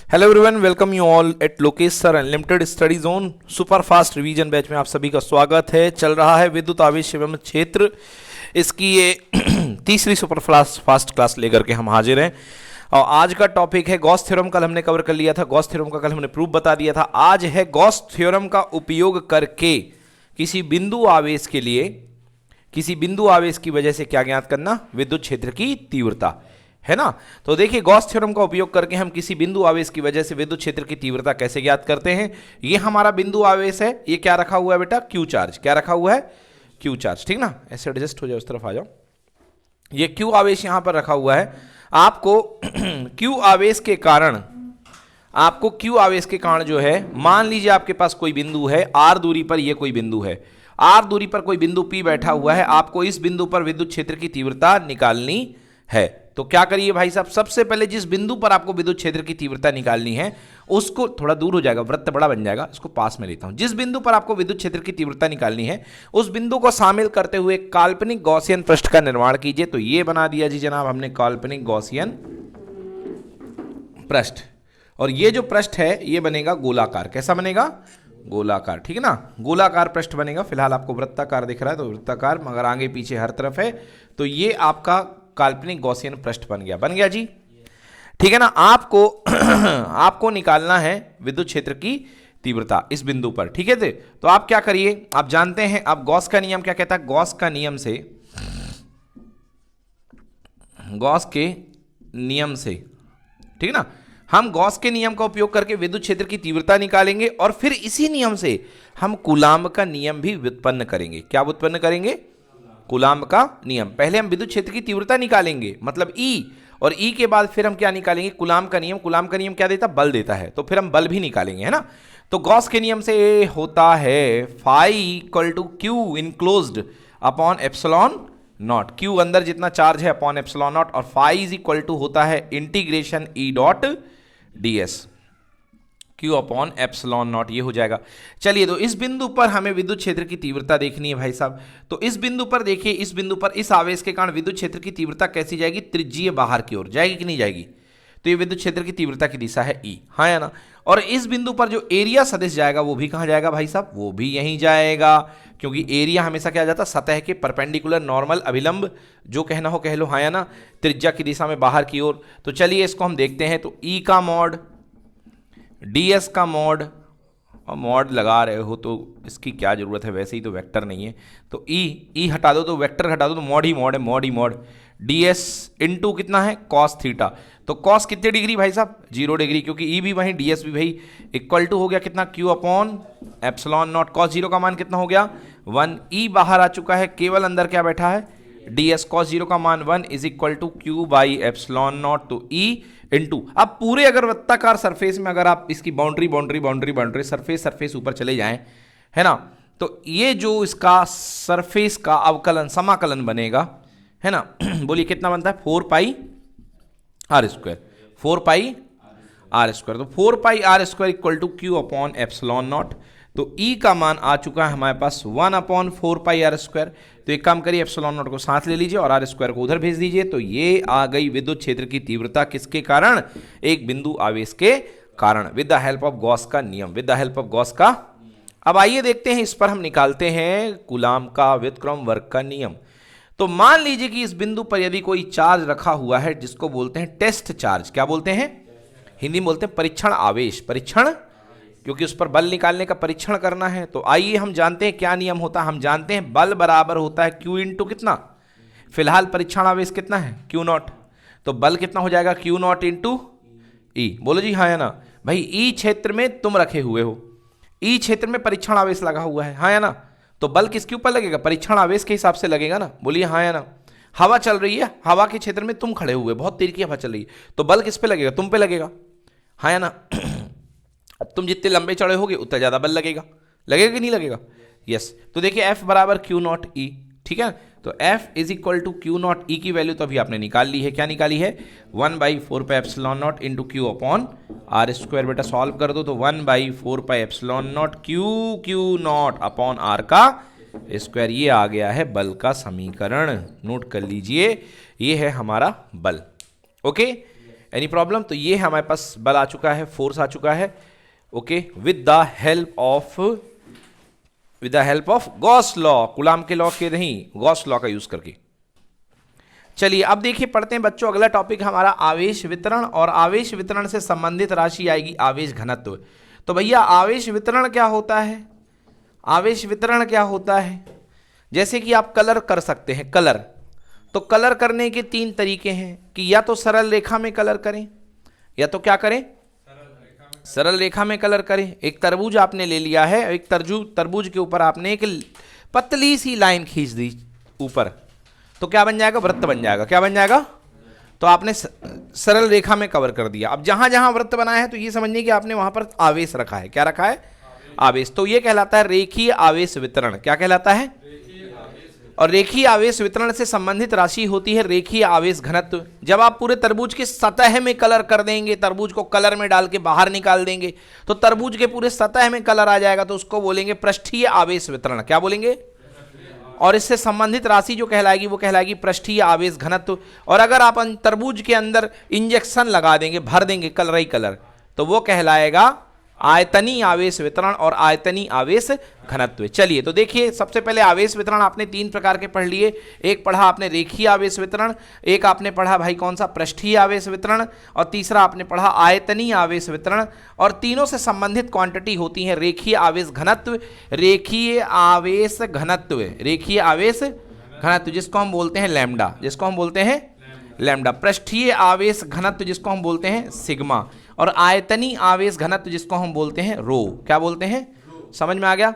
Hello everyone, welcome you all at Lokesh sir unlimited study zone super fast revision batch में आप सभी का स्वागत है। चल रहा है विद्युत आवेश एवं क्षेत्र, इसकी ये तीसरी सुपर फास्ट क्लास लेकर के हम हाजिर हैं। और आज का टॉपिक है गॉस थ्योरम। कल हमने कवर कर लिया था गॉस थ्योरम का, कल हमने प्रूफ बता दिया था। आज है गॉस थ्योरम का उपयोग करके किसी बिंदु आवेश के लिए, किसी बिंदु आवेश की वजह से क्या ज्ञात करना, विद्युत क्षेत्र की तीव्रता, है ना। तो देखिए गॉस थ्योरम का उपयोग करके हम किसी बिंदु आवेश की वजह से विद्युत क्षेत्र की तीव्रता कैसे ज्ञात करते हैं। ये हमारा बिंदु आवेश है, ये क्या रखा हुआ है बेटा, क्यू चार्ज। क्या रखा हुआ है, क्यू चार्ज, ठीक ना। ऐसे एडजस्ट हो जाओ, उस तरफ आ जाओ। ये क्यू आवेश यहां पर रखा हुआ है। आपको क्यू आवेश के कारण, आपको क्यू आवेश के कारण जो है, मान लीजिए आपके पास कोई बिंदु है, आर दूरी पर ये कोई बिंदु है, आर दूरी पर कोई बिंदु पी बैठा हुआ है। आपको इस बिंदु पर विद्युत क्षेत्र की तीव्रता निकालनी है। तो क्या करिए भाई साहब, सबसे पहले जिस बिंदु पर आपको विद्युत क्षेत्र की तीव्रता निकालनी है उसको, थोड़ा दूर हो जाएगा, वृत्त बड़ा बन जाएगा, इसको पास में लेता हूं। जिस बिंदु पर आपको विद्युत क्षेत्र की तीव्रता निकालनी है उस बिंदु को शामिल करते हुए काल्पनिक गॉसियन पृष्ठ का निर्माण कीजिए। तो ये बना दिया जी जनाब हमने काल्पनिक गॉसियन पृष्ठ, और ये जो पृष्ठ है ये बनेगा गोलाकार। कैसा बनेगा, गोलाकार, ठीक है ना। गोलाकार पृष्ठ बनेगा। फिलहाल आपको वृत्ताकार दिख रहा है तो वृत्ताकार, मगर आगे पीछे हर तरफ है। तो ये आपका काल्पनिक गॉसियन पृष्ठ बन गया जी, ठीक है ना। आपको आपको निकालना है विद्युत क्षेत्र की तीव्रता इस बिंदु पर, ठीक है। तो आप क्या करिए, आप जानते हैं, आप गॉस का नियम क्या कहता है, गॉस का नियम से, गॉस के नियम से, ठीक ना, हम गॉस के नियम का उपयोग करके विद्युत क्षेत्र की तीव्रता निकालेंगे और फिर इसी नियम से हम कूलाम्ब का नियम भी व्युत्पन्न करेंगे। क्या व्युत्पन्न करेंगे, कूलाम्ब का नियम। पहले हम विद्युत क्षेत्र की तीव्रता निकालेंगे, मतलब ई, और ई के बाद फिर हम क्या निकालेंगे, कूलाम्ब का नियम। कूलाम्ब का नियम क्या देता, बल देता है, तो फिर हम बल भी निकालेंगे, है ना। तो गॉस के नियम से होता है phi equal to Q enclosed upon epsilon naught. Q अंदर जितना चार्ज है अपॉन एप्सिलॉन नॉट, और फाई इज इक्वल टू होता है integration E dot ds, Q upon epsilon naught, ये हो जाएगा। चलिए, तो इस बिंदु पर हमें विद्युत क्षेत्र की तीव्रता देखनी है भाई साहब। तो इस बिंदु पर देखिए, इस बिंदु पर इस आवेश के कारण विद्युत क्षेत्र की तीव्रता कैसी जाएगी, त्रिज्यीय बाहर की ओर जाएगी कि नहीं जाएगी। तो ये विद्युत क्षेत्र की तीव्रता की दिशा है E, हाँ या ना। और इस बिंदु पर जो एरिया सदिश जाएगा वो भी कहां जाएगा भाई साहब, वो भी यहीं जाएगा, क्योंकि एरिया हमेशा क्या जाता है, सतह के परपेंडिकुलर नॉर्मल अभिलंब, जो कहना हो कह लो, हाँ या ना, त्रिज्या की दिशा में बाहर की ओर। तो चलिए इसको हम देखते हैं। तो E का मॉड, ds का मॉड, और मॉड लगा रहे हो तो इसकी क्या जरूरत है, वैसे ही तो वेक्टर नहीं है। तो ई हटा दो तो वेक्टर हटा दो तो मॉड ही मॉड है, मॉड ही मॉड। ds इंटू कितना है, कॉस थीटा। तो कॉस कितने डिग्री भाई साहब, 0 डिग्री, क्योंकि ई भी वहीं ds भी वही, इक्वल टू हो गया कितना, q upon epsilon not. Cos 0 का मान कितना हो गया, 1। ई बाहर आ चुका है, केवल अंदर क्या बैठा है, ds। कॉस 0 का मान 1 is equal to q by epsilon naught. तो ई इनटू, अब पूरे अगर वृत्ताकार सरफेस में अगर आप इसकी बाउंड्री सरफेस ऊपर चले जाएं, है ना, तो ये जो इसका सरफेस का अवकलन, समाकलन बनेगा, है ना। बोलिए कितना बनता है, 4 pi are square, 4 pi are square. तो 4 pi are square equal to Q upon epsilon naught. तो E का मान आ चुका है हमारे पास 1 अपॉन 4 पाई आर स्क्वायर। तो एक काम करिए, एप्सिलॉन नॉट को साथ ले लीजिए और आर स्क्वायर को उधर भेज दीजिए। तो ये आ गई विद्युत क्षेत्र की तीव्रता, किसके कारण, एक बिंदु आवेश के कारण, with the help of Gauss का नियम, with the help of Gauss का। अब आइए देखते हैं, इस पर हम निकालते हैं कूलाम्ब का व्युत्क्रम वर्ग का नियम। तो मान लीजिए कि इस बिंदु पर यदि कोई चार्ज रखा हुआ है जिसको बोलते हैं टेस्ट चार्ज। क्या बोलते हैं, हिंदी में बोलते हैं परीक्षण आवेश, परीक्षण, क्योंकि उस पर बल निकालने का परीक्षण करना है। तो आइए हम जानते हैं क्या नियम होता है। हम जानते हैं बल बराबर होता है Q इंटू कितना, फिलहाल परीक्षण आवेश कितना है, Q नॉट। तो बल कितना हो जाएगा, Q नॉट इंटू E। बोलो जी हाँ या ना भाई। E क्षेत्र में तुम रखे हुए हो, E क्षेत्र में परीक्षण आवेश लगा हुआ है, हाँ या ना। तो बल किसके ऊपर लगेगा, परीक्षण आवेश के हिसाब से लगेगा ना। बोलिए हाँ या ना। हवा चल रही है, हवा के क्षेत्र में तुम खड़े हुए, बहुत तेज की हवा चल रही है, तो बल किस पे लगेगा, तुम पे लगेगा, हाँ या ना। अब तुम जितने लंबे चढ़े होगे उतना ज्यादा बल लगेगा, लगेगा कि नहीं लगेगा, यस। तो देखिए F बराबर Q नॉट E, ठीक है। तो F is equal to Q naught E की वैल्यू तो अभी आपने निकाल ली है। क्या निकाली है, 1 by 4 pi epsilon naught into Q upon are square. बेटा सॉल्व कर दो तो 1 by 4 pi epsilon naught Q naught upon R का स्क्वायर। ये आ गया है बल का समीकरण, नोट कर लीजिए, ये है हमारा बल। Okay, any problem? तो ये हमारे पास बल आ चुका है, फोर्स आ चुका है, okay, with the help of Gauss law, coulomb के लॉ के नहीं, गॉस लॉ का यूज करके। चलिए अब देखिए पढ़ते हैं बच्चों, अगला टॉपिक हमारा आवेश वितरण, और आवेश वितरण से संबंधित राशि आएगी आवेश घनत्व। तो भैया आवेश वितरण क्या होता है? आवेश वितरण क्या होता है? जैसे कि आप कलर कर सकते हैं, कलर, तो कलर करने के 3 तरीके हैं कि या तो सरल रेखा में कलर करें, या तो क्या करें, सरल रेखा में कलर करें। एक तरबूज आपने ले लिया है, एक तरबूज के ऊपर आपने एक पतली सी लाइन खींच दी ऊपर, तो क्या बन जाएगा, वृत्त बन जाएगा। क्या बन जाएगा? तो आपने सरल रेखा में कवर कर दिया। अब जहां जहां वृत्त बनाया है तो ये समझिए कि आपने वहां पर आवेश रखा है। क्या रखा है? आवेश। तो ये कहलाता है रेखीय आवेश वितरण। क्या कहलाता है? और रेखीय आवेश वितरण से संबंधित राशि होती है रेखीय आवेश घनत्व। जब आप पूरे तरबूज की सतह में कलर कर देंगे, तरबूज को कलर में डाल के बाहर निकाल देंगे, तो तरबूज के पूरे सतह में कलर आ जाएगा, तो उसको बोलेंगे पृष्ठीय आवेश वितरण। क्या बोलेंगे? और इससे संबंधित राशि जो कहलाएगी वो कहलाएगी पृष्ठीय आवेश घनत्व। और अगर आप तरबूज के अंदर इंजेक्शन लगा देंगे, भर देंगे कलर ही कलर, तो वो कहलाएगा आयतनीय आवेश वितरण और आयतनीय आवेश घनत्व। चलिए तो देखिए, सबसे पहले आवेश वितरण आपने 3 प्रकार के पढ़ लिए। एक पढ़ा आपने रेखीय आवेश वितरण, एक आपने पढ़ा भाई कौन सा, पृष्ठीय आवेश वितरण, और तीसरा आपने पढ़ा आयतनीय आवेश वितरण। और तीनों से संबंधित क्वांटिटी होती है रेखीय आवेश घनत्व, रेखीय आवेश घनत्व, रेखीय आवेश घनत्व जिसको हम बोलते हैं लैम्डा, जिसको हम बोलते हैं लैम्डा, पृष्ठीय आवेश घनत्व जिसको हम बोलते हैं सिग्मा, और आयतनीय आवेश घनत्व जिसको हम बोलते हैं रो। क्या बोलते हैं? समझ में आ गया?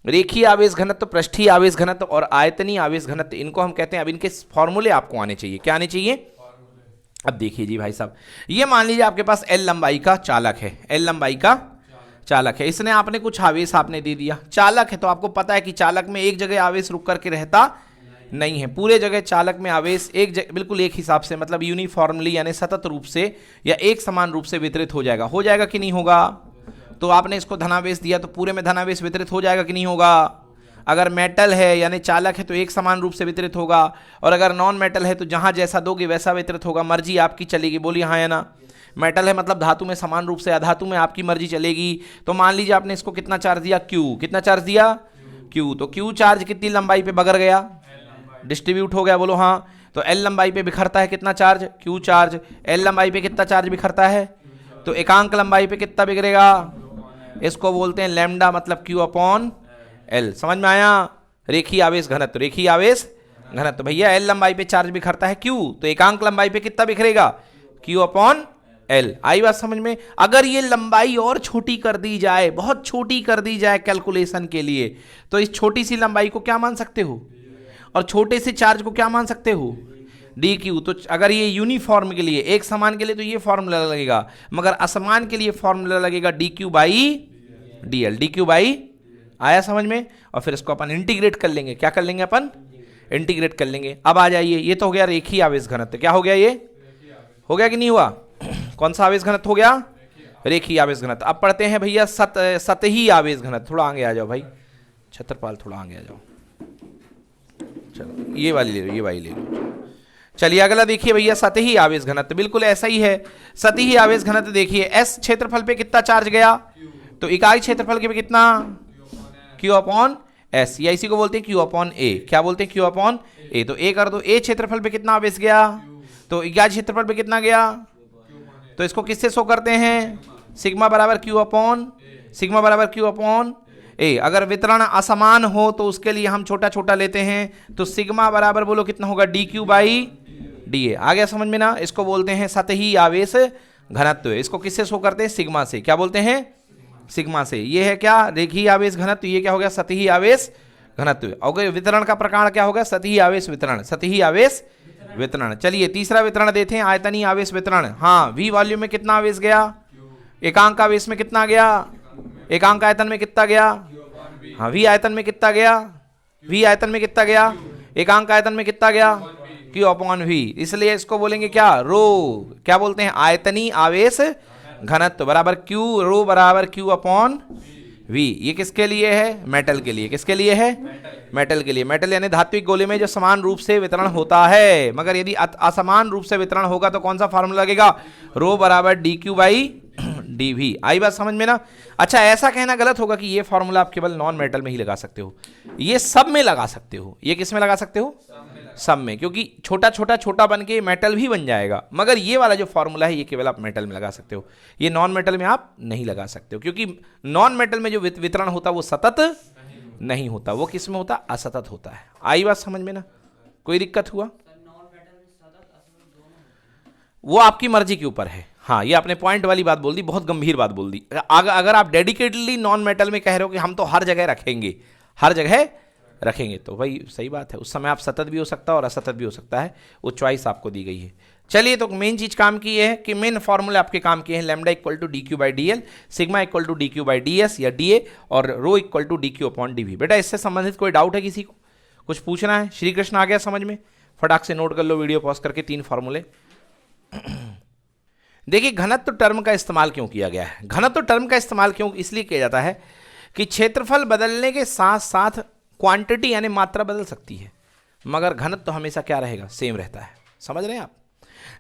रेखीय आवेश घनत्व, पृष्ठीय आवेश घनत्व और आयतनीय आवेश घनत्व, इनको हम कहते हैं। अब इनके फॉर्मूले आपको आने चाहिए। क्या आने चाहिए? अब देखिए जी भाई साहब, ये मान लीजिए आपके पास L लंबाई का चालक है, L लंबाई का चालक है, इसने आपने कुछ आवेश आपने दे दिया। चालक है तो आपको पता है कि चालक में एक जगह आवेश रुक करके रहता नहीं है, पूरे जगह चालक में आवेश बिल्कुल एक हिसाब से, मतलब यूनिफॉर्मली यानी सतत रूप से या एक समान रूप से वितरित हो जाएगा। हो जाएगा कि नहीं होगा? तो आपने इसको धनावेश दिया तो पूरे में धनावेश वितरित हो जाएगा कि नहीं होगा? अगर मेटल है यानी चालक है तो एक समान रूप से वितरित होगा, और अगर नॉन मेटल है तो जहां जैसा दोगे वैसा वितरित होगा। मर्जी आपकी चलेगी, बोलिए हाँ या ना। मेटल है मतलब धातु में समान रूप से, अधातु में आपकी मर्जी चलेगी। तो मान लीजिए आपने इसको कितना चार्ज दिया, क्यू। कितना चार्ज दिया? क्यू। तो क्यू चार्ज कितनी लंबाई पे बगर गया, डिस्ट्रीब्यूट हो गया, बोलो हाँ। तो एल लंबाई पे बिखरता है कितना चार्ज, क्यू चार्ज। एल लंबाई पे कितना चार्ज बिखरता है, तो एकांक लंबाई पे कितना बिगड़ेगा, इसको बोलते हैं लैम्डा, मतलब क्यू अपॉन एल। समझ में आया? रेखीय आवेश घनत्व, रेखीय आवेश घनत्व। भैया एल लंबाई पे चार्ज बिखरता है क्यू, तो एकांक लंबाई पे कितना बिखरेगा, क्यू अपॉन एल। आई बात समझ में? अगर ये लंबाई और छोटी कर दी जाए, बहुत छोटी कर दी जाए कैलकुलेशन के लिए, तो इस छोटी सी लंबाई को क्या मान सकते हो, और छोटे से चार्ज को क्या मान सकते हो, डी क्यू। तो अगर ये यूनिफॉर्म के लिए, एक समान के लिए तो ये फॉर्मूला लगेगा, मगर असमान के लिए फॉर्मूला लगेगा D q by d L. D q by, आया समझ में? और फिर इसको अपन इंटीग्रेट कर लेंगे। क्या कर लेंगे अपन? इंटीग्रेट कर लेंगे। अब आ जाइए, ये तो हो गया रेखीय आवेश घनत्व। क्या हो गया? ये हो गया कि नहीं हुआ? कौन सा आवेश घनत्व हो गया? रेखीय आवेश घनत्व। अब पढ़ते हैं भैया सतही आवेश घनत्व। थोड़ा आगे आ जाओ भाई छत्रपाल, थोड़ा आगे आ जाओ। चलो ये वाली ले लो, ये वाली ले लो। चलिए अगला देखिए भैया, सतही आवेश घनत्व। बिल्कुल ऐसा ही है। सतही आवेश घनत्व देखिए, एस क्षेत्रफल पे कितना चार्ज गया, तो इकाई क्षेत्रफल के पे कितना, क्यू अपॉन एस, या इसी को बोलते हैं क्यू अपॉन ए। क्या बोलते हैं? क्यू अपॉन ए। तो ए कर दो, ए क्षेत्रफल पे कितना आवेश गया, तो इकाई क्षेत्रफल पे कितना गया, तो इसको किससे शो करते हैं, सिग्मा बराबर क्यू अपॉन, सिग्मा बराबर क्यू अपॉन ए। अगर वितरण असमान हो तो उसके लिए हम छोटा छोटा लेते हैं, तो सिग्मा बराबर बोलो कितना होगा, d q by d A. आ गया समझ में ना? इसको बोलते हैं सतही आवेश घनत्व। इसको किससे शो करते हैं? सिग्मा से। क्या बोलते हैं? सिग्मा से। ये है क्या, रेखीय आवेश घनत्व। ये क्या हो गया, सतही आवेश घनत्व। और वितरण का प्रकार क्या होगा, सतही आवेश वितरण, सतही आवेश वितरण। चलिए तीसरा वितरण देते हैं, आयतनीय आवेश वितरण। हाँ, वी वॉल्यूम में कितना आवेश गया, एकांक आवेश में कितना गया, एकांक आयतन में कितना गया, हाँ वी आयतन में कितना गया, वी आयतन में कितना गया, एकांक आयतन में कितना गया, क्यू अपॉन वी। इसलिए इसको बोलेंगे क्या, रो। क्या बोलते हैं? आयतनीय आवेश घनत्व बराबर क्यू, रो बराबर क्यू अपॉन V। ये किसके लिए है? मेटल के लिए। किसके लिए है? मेटल के लिए। मेटल यानी धात्विक गोले में जो समान रूप से वितरण होता है, मगर यदि असमान रूप से वितरण होगा तो कौन सा फार्मूला लगेगा? रो बराबर d q by d V. आई बात समझ में ना? अच्छा, ऐसा कहना गलत होगा कि ये फॉर्मूला आप केवल नॉन मेटल में ही लगा सकते हो, ये सब में लगा सकते हो। ये किस में लगा सकते हो? सब में, क्योंकि छोटा छोटा छोटा बन के मेटल भी बन जाएगा, मगर ये वाला जो फॉर्मूला है ये केवल आप मेटल में लगा सकते हो, ये नॉन मेटल में आप नहीं लगा सकते हो, क्योंकि नॉन मेटल में जो वितरण होता है वो सतत नहीं होता, वो किस में होता? असतत होता है। आई बात समझ में ना? कोई दिक्कत हुआ? वो आपकी मर्जी के ऊपर है। हाँ, ये आपने पॉइंट वाली बात बोल दी, बहुत गंभीर बात बोल दी। अगर आप डेडिकेटली नॉन मेटल में कह रहे हो कि हम तो हर जगह रखेंगे, हर जगह रखेंगे, तो भाई सही बात है, उस समय आप सतत भी हो सकता है और असतत भी हो सकता है, वो चॉइस आपको दी गई है। चलिए, तो मेन चीज काम की है कि मेन फॉर्मूले आपके काम किए हैं, lambda equal to d q by d l, sigma equal to d q by d s या डी ए, और rho equal to d q upon d V. बेटा इससे संबंधित कोई डाउट है किसी को? कुछ पूछना है? श्री कृष्ण आ गया समझ में? फटाक से नोट कर लो वीडियो पॉज करके 3 फॉर्मूले। देखिए, घनत्व टर्म का इस्तेमाल क्यों किया गया है? घनत्व टर्म का इस्तेमाल क्यों इसलिए किया जाता है कि क्षेत्रफल बदलने के साथ साथ क्वांटिटी यानी मात्रा बदल सकती है, मगर घनत्व तो हमेशा क्या रहेगा? सेम रहता है। समझ रहे हैं आप?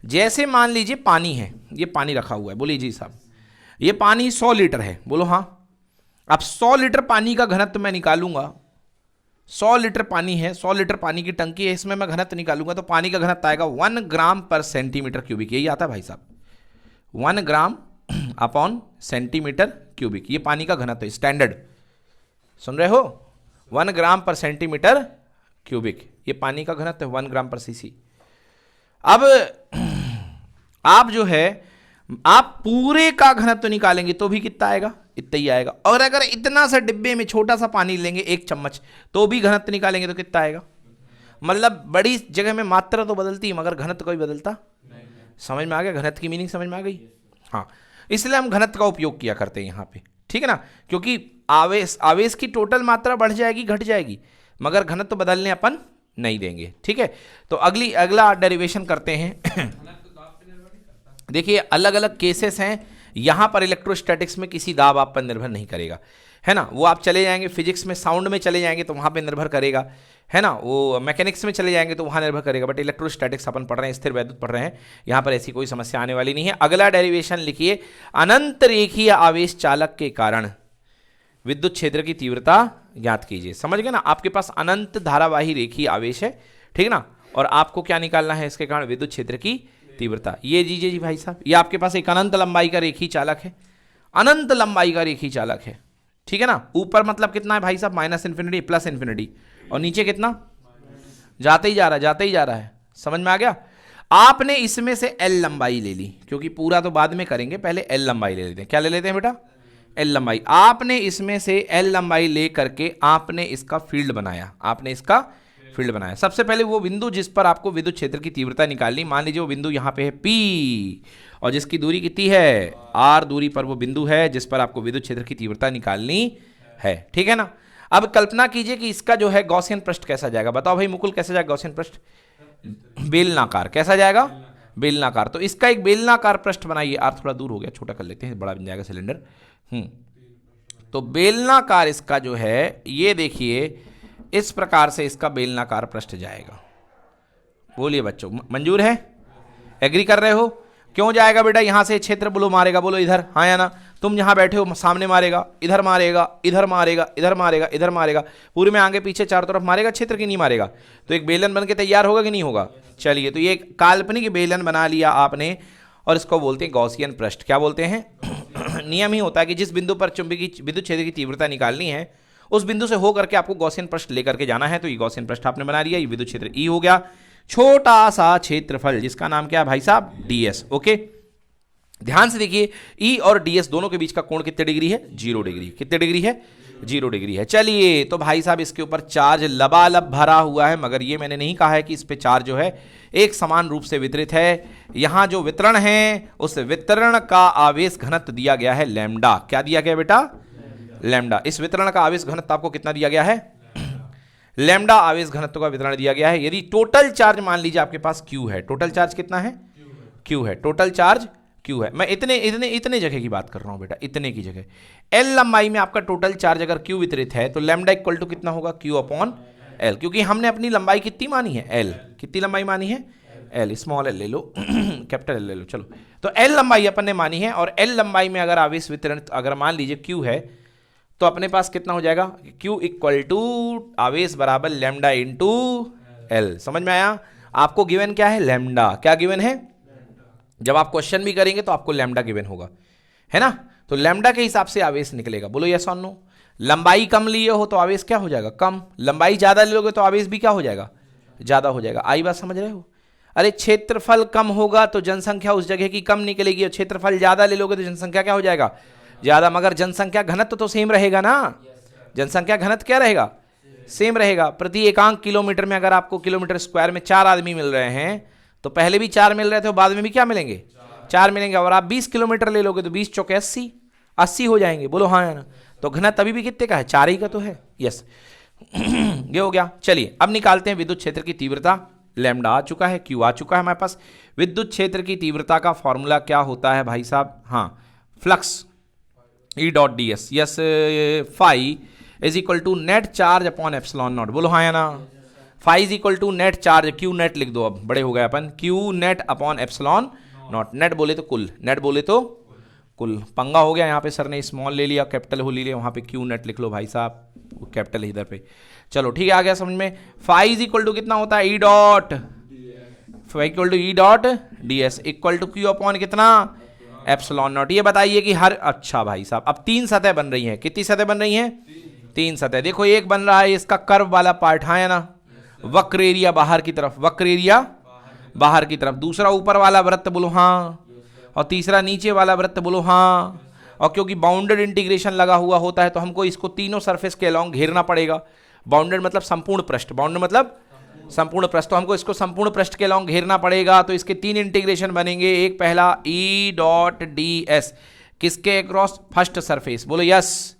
जैसे मान लीजिए पानी है, ये पानी रखा हुआ है, बोलिए जी साहब, ये पानी 100 लीटर है, बोलो हाँ। अब 100 लीटर पानी का घनत्व मैं निकालूंगा, 100 लीटर पानी है, 100 लीटर पानी की टंकी है, इसमें मैं घनत्व निकालूंगा तो पानी का घनत्व आएगा 1 ग्राम पर सेंटीमीटर क्यूबिक। यही आता है भाई साहब, 1 ग्राम अपॉन सेंटीमीटर क्यूबिक, ये पानी का घनत्व है, स्टैंडर्ड। सुन रहे हो? 1 ग्राम पर सेंटीमीटर क्यूबिक, ये पानी का घनत्व है, 1 ग्राम पर सीसी। अब आप जो है, आप पूरे का घनत्व निकालेंगे तो भी कितना आएगा? इतना ही आएगा। और अगर इतना सा डिब्बे में छोटा सा पानी लेंगे 1 चम्मच, तो भी घनत्व निकालेंगे तो कितना आएगा? मतलब बड़ी जगह में मात्रा तो बदलती है, मगर घनत्व कोई बदलता नहीं। समझ में आ गया? घनत्व की मीनिंग समझ में आ गई? हाँ, इसलिए हम घनत्व का उपयोग किया करते हैं यहाँ पे, ठीक है ना? क्योंकि आवेश की टोटल मात्रा बढ़ जाएगी, घट जाएगी, मगर घनत्व बदलने अपन नहीं देंगे, ठीक है? तो अगला डेरिवेशन करते हैं। देखिए, अलग अलग केसेस हैं, यहां पर इलेक्ट्रोस्टैटिक्स में किसी दाब आप पर निर्भर नहीं करेगा, है ना? वो आप चले जाएंगे फिजिक्स में, साउंड में चले जाएंगे तो वहां पे निर्भर करेगा, है ना? वो मैकेनिक्स में चले जाएंगे तो वहां निर्भर करेगा, बट इलेक्ट्रोस्टैटिक्स अपन पढ़ रहे हैं, स्थिर वैद्युत पढ़ रहे हैं, यहां पर ऐसी कोई समस्या आने वाली नहीं है। अगला डेरिवेशन लिखिए, अनंत रेखीय आवेश चालक के कारण विद्युत क्षेत्र की तीव्रता ज्ञात कीजिए। समझ गए ना? आपके पास अनंत धारावाही रेखीय आवेश है, ठीक है ना? और आपको क्या निकालना है? इसके कारण विद्युत क्षेत्र की तीव्रता। ये दीजिए जी भाई साहब, ये आपके पास एक अनंत लंबाई का रेखीय चालक है, अनंत लंबाई का रेखीय चालक है, ठीक है ना? ऊपर मतलब कितना है भाई साहब? माइनस इन्फिनिटी प्लस इन्फिनिटी, और नीचे कितना? जाते ही जा रहा है, जाते ही जा रहा है। समझ में आ गया? आपने इसमें से एल लंबाई ले ली, क्योंकि पूरा तो बाद में करेंगे, पहले एल लंबाई ले लेते हैं। क्या ले लेते हैं बेटा? एल लंबाई। आपने इसमें से एल लंबाई ले करके आपने इसका फील्ड बनाया, आपने इसका फील्ड बनाया। सबसे पहले वो बिंदु जिस पर आपको विद्युत क्षेत्र की तीव्रता निकालनी, मान लीजिए वो बिंदु यहाँ पे है P, और जिसकी दूरी कितनी है? R दूरी पर वो बिंदु है जिस पर आपको विद्युत क्षेत्र की तीव्रता निकालनी है, ठीक है ना? अब कल्पना कीजिए कि इसका जो है गॉसियन पृष्ठ कैसा जाएगा? बताओ भाई मुकुल, कैसा जाएगा गॉसियन पृष्ठ? बेलनाकार। कैसा जाएगा? बेलनाकार। तो इसका एक बेलनाकार पृष्ठ बनाइए। R थोड़ा दूर हो गया, छोटा कर लेते हैं, बड़ा बन जाएगा सिलेंडर। तो बेलनाकार इसका जो है, ये देखिए इस प्रकार से इसका बेलनाकार पृष्ठ जाएगा। बोलिए बच्चों, मंजूर है? एग्री कर रहे हो? क्यों जाएगा बेटा? यहां से क्षेत्र बोलो मारेगा, बोलो इधर, हाँ या ना? तुम यहां बैठे हो, सामने मारेगा, इधर मारेगा, इधर मारेगा, इधर मारेगा, इधर मारेगा, पूरे में आगे पीछे चारों तरफ मारेगा क्षेत्र, की नहीं मारेगा? तो एक बेलन बन के तैयार होगा कि नहीं होगा? चलिए, तो ये काल्पनिक बेलन बना लिया आपने, और इसको बोलते हैं गॉसियन पृष्ठ। क्या बोलते हैं? नियम ही होता है कि जिस बिंदु पर चुंबकीय विद्युत क्षेत्र की तीव्रता निकालनी है, उस बिंदु से होकर के आपको गॉसियन पृष्ठ लेकर के जाना है। तो ये गॉसियन पृष्ठ आपने बना लिया, ये विद्युत क्षेत्र E हो गया, छोटा सा क्षेत्रफल जिसका नाम क्या है भाई साहब? ds। ओके, ध्यान से देखिए, E और ds दोनों के बीच का कोण कितने डिग्री है? 0 डिग्री। कितने डिग्री है? 0 डिग्री है। चलिए, तो भाई साहब इसके ऊपर चार्ज लबालब भरा हुआ है, मगर ये मैंने नहीं कहा है कि इस पे चार्ज जो है एक समान रूप से वितरित है। यहां जो वितरण है, उस वितरण का आवेश घनत्व दिया गया है लैम्डा। क्या दिया गया बेटा? लैम्डा। इस वितरण का आवेश घनत्व आपको कितना दिया गया है? लैम्डा आवेश घनत्व का वितरण दिया गया है। यदि टोटल चार्ज मान लीजिए आपके पास Q है, टोटल चार्ज कितना है? Q है, टोटल चार्ज क्यू है। मैं इतने इतने इतने जगह की बात कर रहा हूं बेटा, इतने की जगह। एल लंबाई में आपका टोटल चार्ज अगर क्यू वितरित है तो लैम्डा इक्वल टू कितना होगा, क्यू अपॉन एल, क्योंकि हमने अपनी लंबाई कितनी मानी है, एल। कितनी लंबाई मानी है, एल। स्मॉल एल ले लो, कैपिटल एल ले लो, चलो। तो एल लंबाई अपन ने मानी है, और एल लंबाई में अगर आवेश वितरण अगर मान लीजिए क्यू है, तो अपने पास कितना हो जाएगा, क्यू इक्वल टू आवेश बराबर लैम्डा इंटू एल। समझ में आया? आपको गिवन क्या है, लैम्डा। क्या गिवन है? जब आप क्वेश्चन भी करेंगे तो आपको लैम्डा गिवन होगा, है ना। तो लैम्डा के हिसाब से आवेश निकलेगा। बोलो यस और नो। लंबाई कम लिए हो तो आवेश क्या हो जाएगा, कम। लंबाई ज्यादा ले लोगे तो आवेश भी क्या हो जाएगा, ज्यादा हो जाएगा। आई बात समझ रहे हो? अरे क्षेत्रफल कम होगा तो जनसंख्या उस जगह की कम निकलेगी, और क्षेत्रफल ज्यादा ले लोगे तो जनसंख्या क्या हो जाएगा, ज्यादा। मगर जनसंख्या घनत्व तो सेम रहेगा ना। जनसंख्या घनत्व क्या रहेगा, सेम रहेगा। प्रति एकांक किलोमीटर में अगर आपको किलोमीटर स्क्वायर में 4 आदमी मिल रहे हैं, तो पहले भी 4 मिल रहे थे, बाद में भी क्या मिलेंगे, 4 मिलेंगे। और आप 20 किलोमीटर ले लोगे तो 20 चौके 80 हो जाएंगे। बोलो हाँ है ना। तो घनत्व अभी भी कितने का है, 4 ही का तो है। यस ये हो गया। चलिए अब निकालते हैं विद्युत क्षेत्र की तीव्रता। लैम्डा आ चुका है, क्यू आ चुका है हमारे पास। विद्युत क्षेत्र की तीव्रता का फॉर्मूला क्या होता है भाई साहब, हाँ, flux E dot D s. Yes, phi is equal to net charge upon epsilon naught. बोलो हाँ या ना। Phi is equal to net charge, q net लिख दो, अब बड़े हो गए अपन, q net upon epsilon naught. Net बोले तो कुल, नेट बोले तो कुल। पंगा हो गया यहाँ पे, सर ने स्मॉल ले लिया, कैपिटल हो ले लिया, वहाँ पे क्यू नेट लिख लो भाई साहब, कैपिटल इधर पे। चलो ठीक है, आ गया समझ में। फाई इज इक्वल टू कितना होता है, E dot, phi equal to E dot D S equal to Q upon कितना, एप्सिलॉन नॉट। ये बताइए कि हर, अच्छा भाई साहब, अब 3 सतह बन रही हैं। कितनी सतह बन रही हैं, 3 सतह। देखो एक बन रहा है इसका कर्व वाला पार्ट, हाँ है ना, वक्र एरिया बाहर की तरफ, वक्र एरिया बाहर की तरफ। दूसरा ऊपर वाला वृत्त, बोलो हाँ। और तीसरा नीचे वाला वृत्त, बोलो हाँ। और क्योंकि बाउंडेड इंटीग्रेशन लगा हुआ होता है तो हमको इसको तीनों सरफेस के अलॉन्ग घेरना पड़ेगा। बाउंडेड मतलब संपूर्ण पृष्ठ, बाउंडेड मतलब संपूर्ण पृष्ठ, तो हमको इसको संपूर्ण पृष्ठ के अलॉन्ग घेरना पड़ेगा। तो इसके 3 इंटीग्रेशन बनेंगे। एक पहला ई डॉट डी एस, किसके अक्रॉस, फर्स्ट सरफेस, बोलो यस,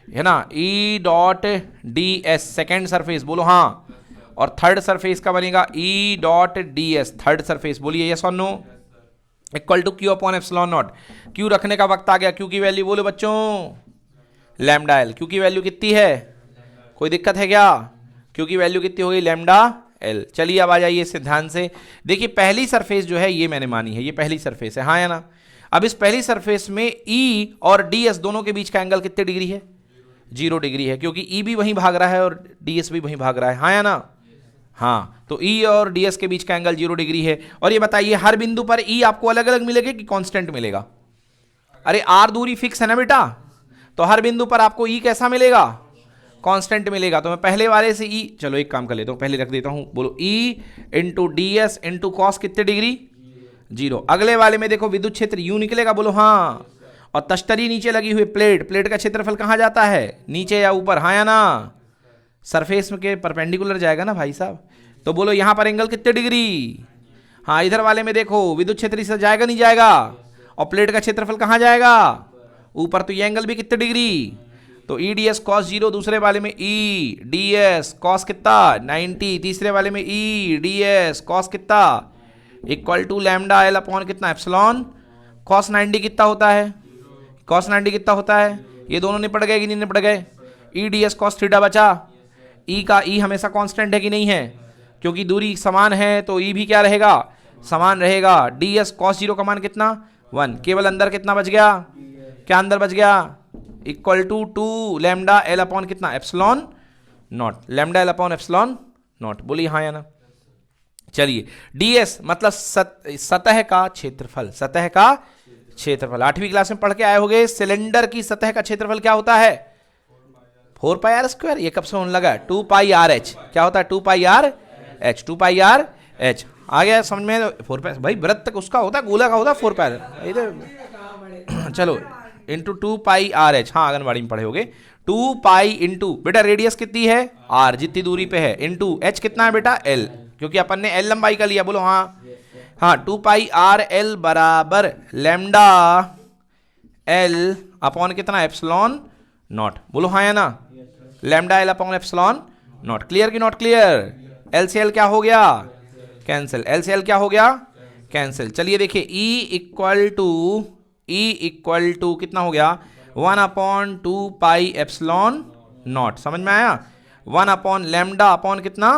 है ना, E dot D S second surface, बोलो हाँ। और थर्ड सरफेस का बनेगा E dot D S, third surface, बोलिए यस और no. Equal to Q upon epsilon naught. Q रखने का वक्त आ गया। क्यू की वैल्यू बोलो बच्चों, लैम्डा एल। क्यू की वैल्यू कितनी है, कोई दिक्कत है क्या? क्यू की वैल्यू कितनी हो गई, लैम्डा एल। चलिए अब आ जाइए इस ध्यान से। देखिए पहली सरफेस जो है ये मैंने मानी है, ये पहली सरफेस है, हाँ या ना। अब इस पहली सरफेस में ई और डी एस दोनों के बीच का एंगल कितने डिग्री है, 0 डिग्री है, क्योंकि ई भी वहीं भाग रहा है और डी एस भी वहीं भाग रहा है, हाँ या ना। हाँ, तो ई और डी एस के बीच का एंगल 0 डिग्री है। और ये बताइए हर बिंदु पर ई आपको अलग अलग मिलेगा कि कांस्टेंट मिलेगा? अरे आर दूरी फिक्स है ना बेटा, तो हर बिंदु पर आपको ई कैसा मिलेगा, कांस्टेंट मिलेगा। तो मैं पहले वाले से ई, चलो एक काम कर लेता हूं, पहले रख देता हूं, बोलो ई into d s into cos कितने डिग्री, 0। अगले वाले में देखो विद्युत क्षेत्र यू निकलेगा, बोलो हाँ। और तश्तरी नीचे लगी हुई प्लेट, प्लेट का क्षेत्रफल कहां जाता है, नीचे या ऊपर, हाँ या ना, सरफेस के परपेंडिकुलर जाएगा ना भाई साहब। तो बोलो यहां पर एंगल कितने डिग्री, हाँ। इधर वाले में देखो विद्युत क्षेत्र से जाएगा नहीं जाएगा, और प्लेट का क्षेत्रफल कहां जाएगा, ऊपर। तो ये एंगल भी कितने डिग्री, तो ई डी एस कॉस 0, दूसरे वाले में ई डी एस कॉस कितना 90, तीसरे वाले में ई डी एस कॉस कितना, equal to lambda L upon कितना, एप्सिलॉन। कॉस 90 कितना होता है, कॉस 90 कितना होता है, ये दोनों निपट गए कि नहीं निपट गए। ई डी एस कॉस थीटा बचा। ई का ई हमेशा कांस्टेंट है कि नहीं है, क्योंकि दूरी समान है तो ई भी क्या रहेगा, समान रहेगा। डी एस कॉस 0 का मान कितना, 1। केवल अंदर कितना बच गया, क्या अंदर बच गया, equal to 2 lambda L upon कितना, epsilon naught. Lambda L upon epsilon naught, बोलिए हाँ या ना। चलिए ds मतलब सतह का क्षेत्रफल, सतह का क्षेत्रफल 8वीं क्लास में पढ़ के आए होंगे। सिलेंडर की सतह का क्षेत्रफल क्या होता है, 4 पाई आर स्क्वायर। ये कब से होने लगा, 2 पाई आर एच। क्या होता है, 2 पाई आर एच, 2 पाई आर एच। आ गया समझ में। 4 पाई भाई वृत्त उसका होता है, गोला का होता है 4 पाई इधर। चलो इंटू 2 पाई आर एच, हाँ आंगनबाड़ी में पढ़े होगे। 2 पाई इंटू बेटा रेडियस कितनी है, आर जितनी दूरी पे है, इंटू एच कितना है बेटा, एल, क्योंकि अपन ने एल लंबाई का लिया, बोलो हाँ। हाँ 2 पाई आर एल बराबर लैम्डा एल अपॉन कितना, एप्सिलॉन नॉट, बोलो हाँ या ना। Lambda L upon epsilon not. Clear कि नॉट क्लियर। एल से एल क्या हो गया, कैंसिल। एल से एल क्या हो गया, कैंसिल। चलिए देखिए E इक्वल टू कितना हो गया 1/2 पाई एप्सिलॉन नॉट, समझ में आया। 1/लैम्डा अपॉन कितना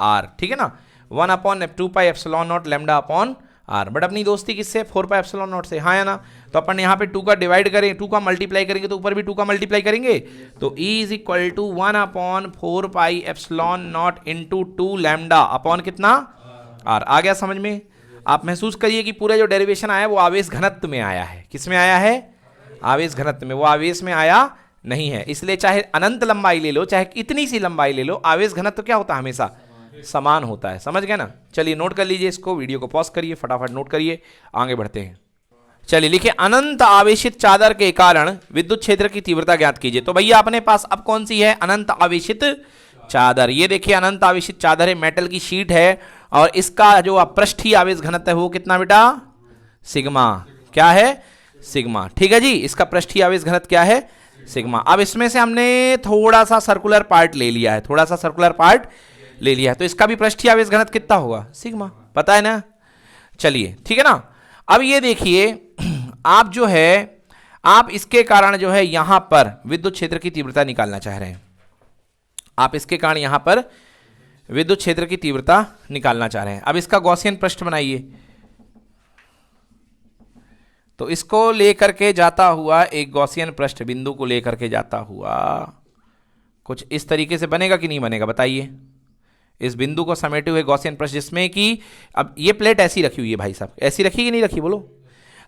आर, ठीक है ना, 1/2 pi epsilon naught lambda upon R. But अपनी दोस्ती किससे 4 पाई एप्सिलॉन नॉट से, हाँ या ना। तो अपन यहाँ पे 2 का डिवाइड करें, 2 का मल्टीप्लाई करेंगे तो ऊपर भी 2 का मल्टीप्लाई करेंगे, तो E is equal to 1/4 pi epsilon naught into 2 lambda upon कितना आर। आ गया समझ में। आप महसूस करिए कि पूरा जो डेरिवेशन आया है वो आवेश घनत्व में आया है। किस में आया है, आवेश घनत्व में, वो आवेश में आया नहीं है। इसलिए चाहे अनंत लंबाई ले लो, चाहे इतनी सी लंबाई ले लो, आवेश घनत्व क्या होता है, हमेशा समान होता है। समझ गए ना। चलिए नोट कर लीजिए इसको, वीडियो को पॉज करिए, फटाफट नोट करिए, आगे बढ़ते हैं। चलिए लिखिए अनंत आवेशित चादर के कारण विद्युत क्षेत्र की तीव्रता ज्ञात कीजिए। तो भैया अपने पास अब कौन सी है, अनंत आवेशित चादर। ये देखिए अनंत आवेशित चादर है, मेटल की शीट है, और इसका जो अपृष्ठीय आवेश घनत्व है वो कितना बेटा, सिग्मा। क्या है, सिग्मा। ठीक है जी, इसका पृष्ठीय आवेश घनत्व क्या है, सिग्मा। अब इसमें से हमने थोड़ा सा सर्कुलर पार्ट ले लिया है, थोड़ा सा सर्कुलर पार्ट ले लिया है, तो इसका भी पृष्ठीय आवेश घनत्व कितना होगा, सिग्मा। पता है ना। चलिए ठीक है ना। अब ये देखिए आप जो है, आप इसके कारण जो है यहां पर विद्युत क्षेत्र की तीव्रता निकालना चाह रहे हैं। आप इसके कारण यहां पर विद्युत क्षेत्र की तीव्रता निकालना चाह रहे हैं। अब इसका गॉसियन पृष्ठ बनाइए। तो इसको लेकर के जाता हुआ एक गॉसियन पृष्ठ बिंदु को लेकर के जाता हुआ कुछ इस तरीके से बनेगा कि नहीं बनेगा, बताइए। इस बिंदु को समेटे हुए गॉसियन पृष्ठ, जिसमें कि अब ये प्लेट ऐसी रखी हुई है भाई साहब, ऐसी रखी कि नहीं रखी बोलो।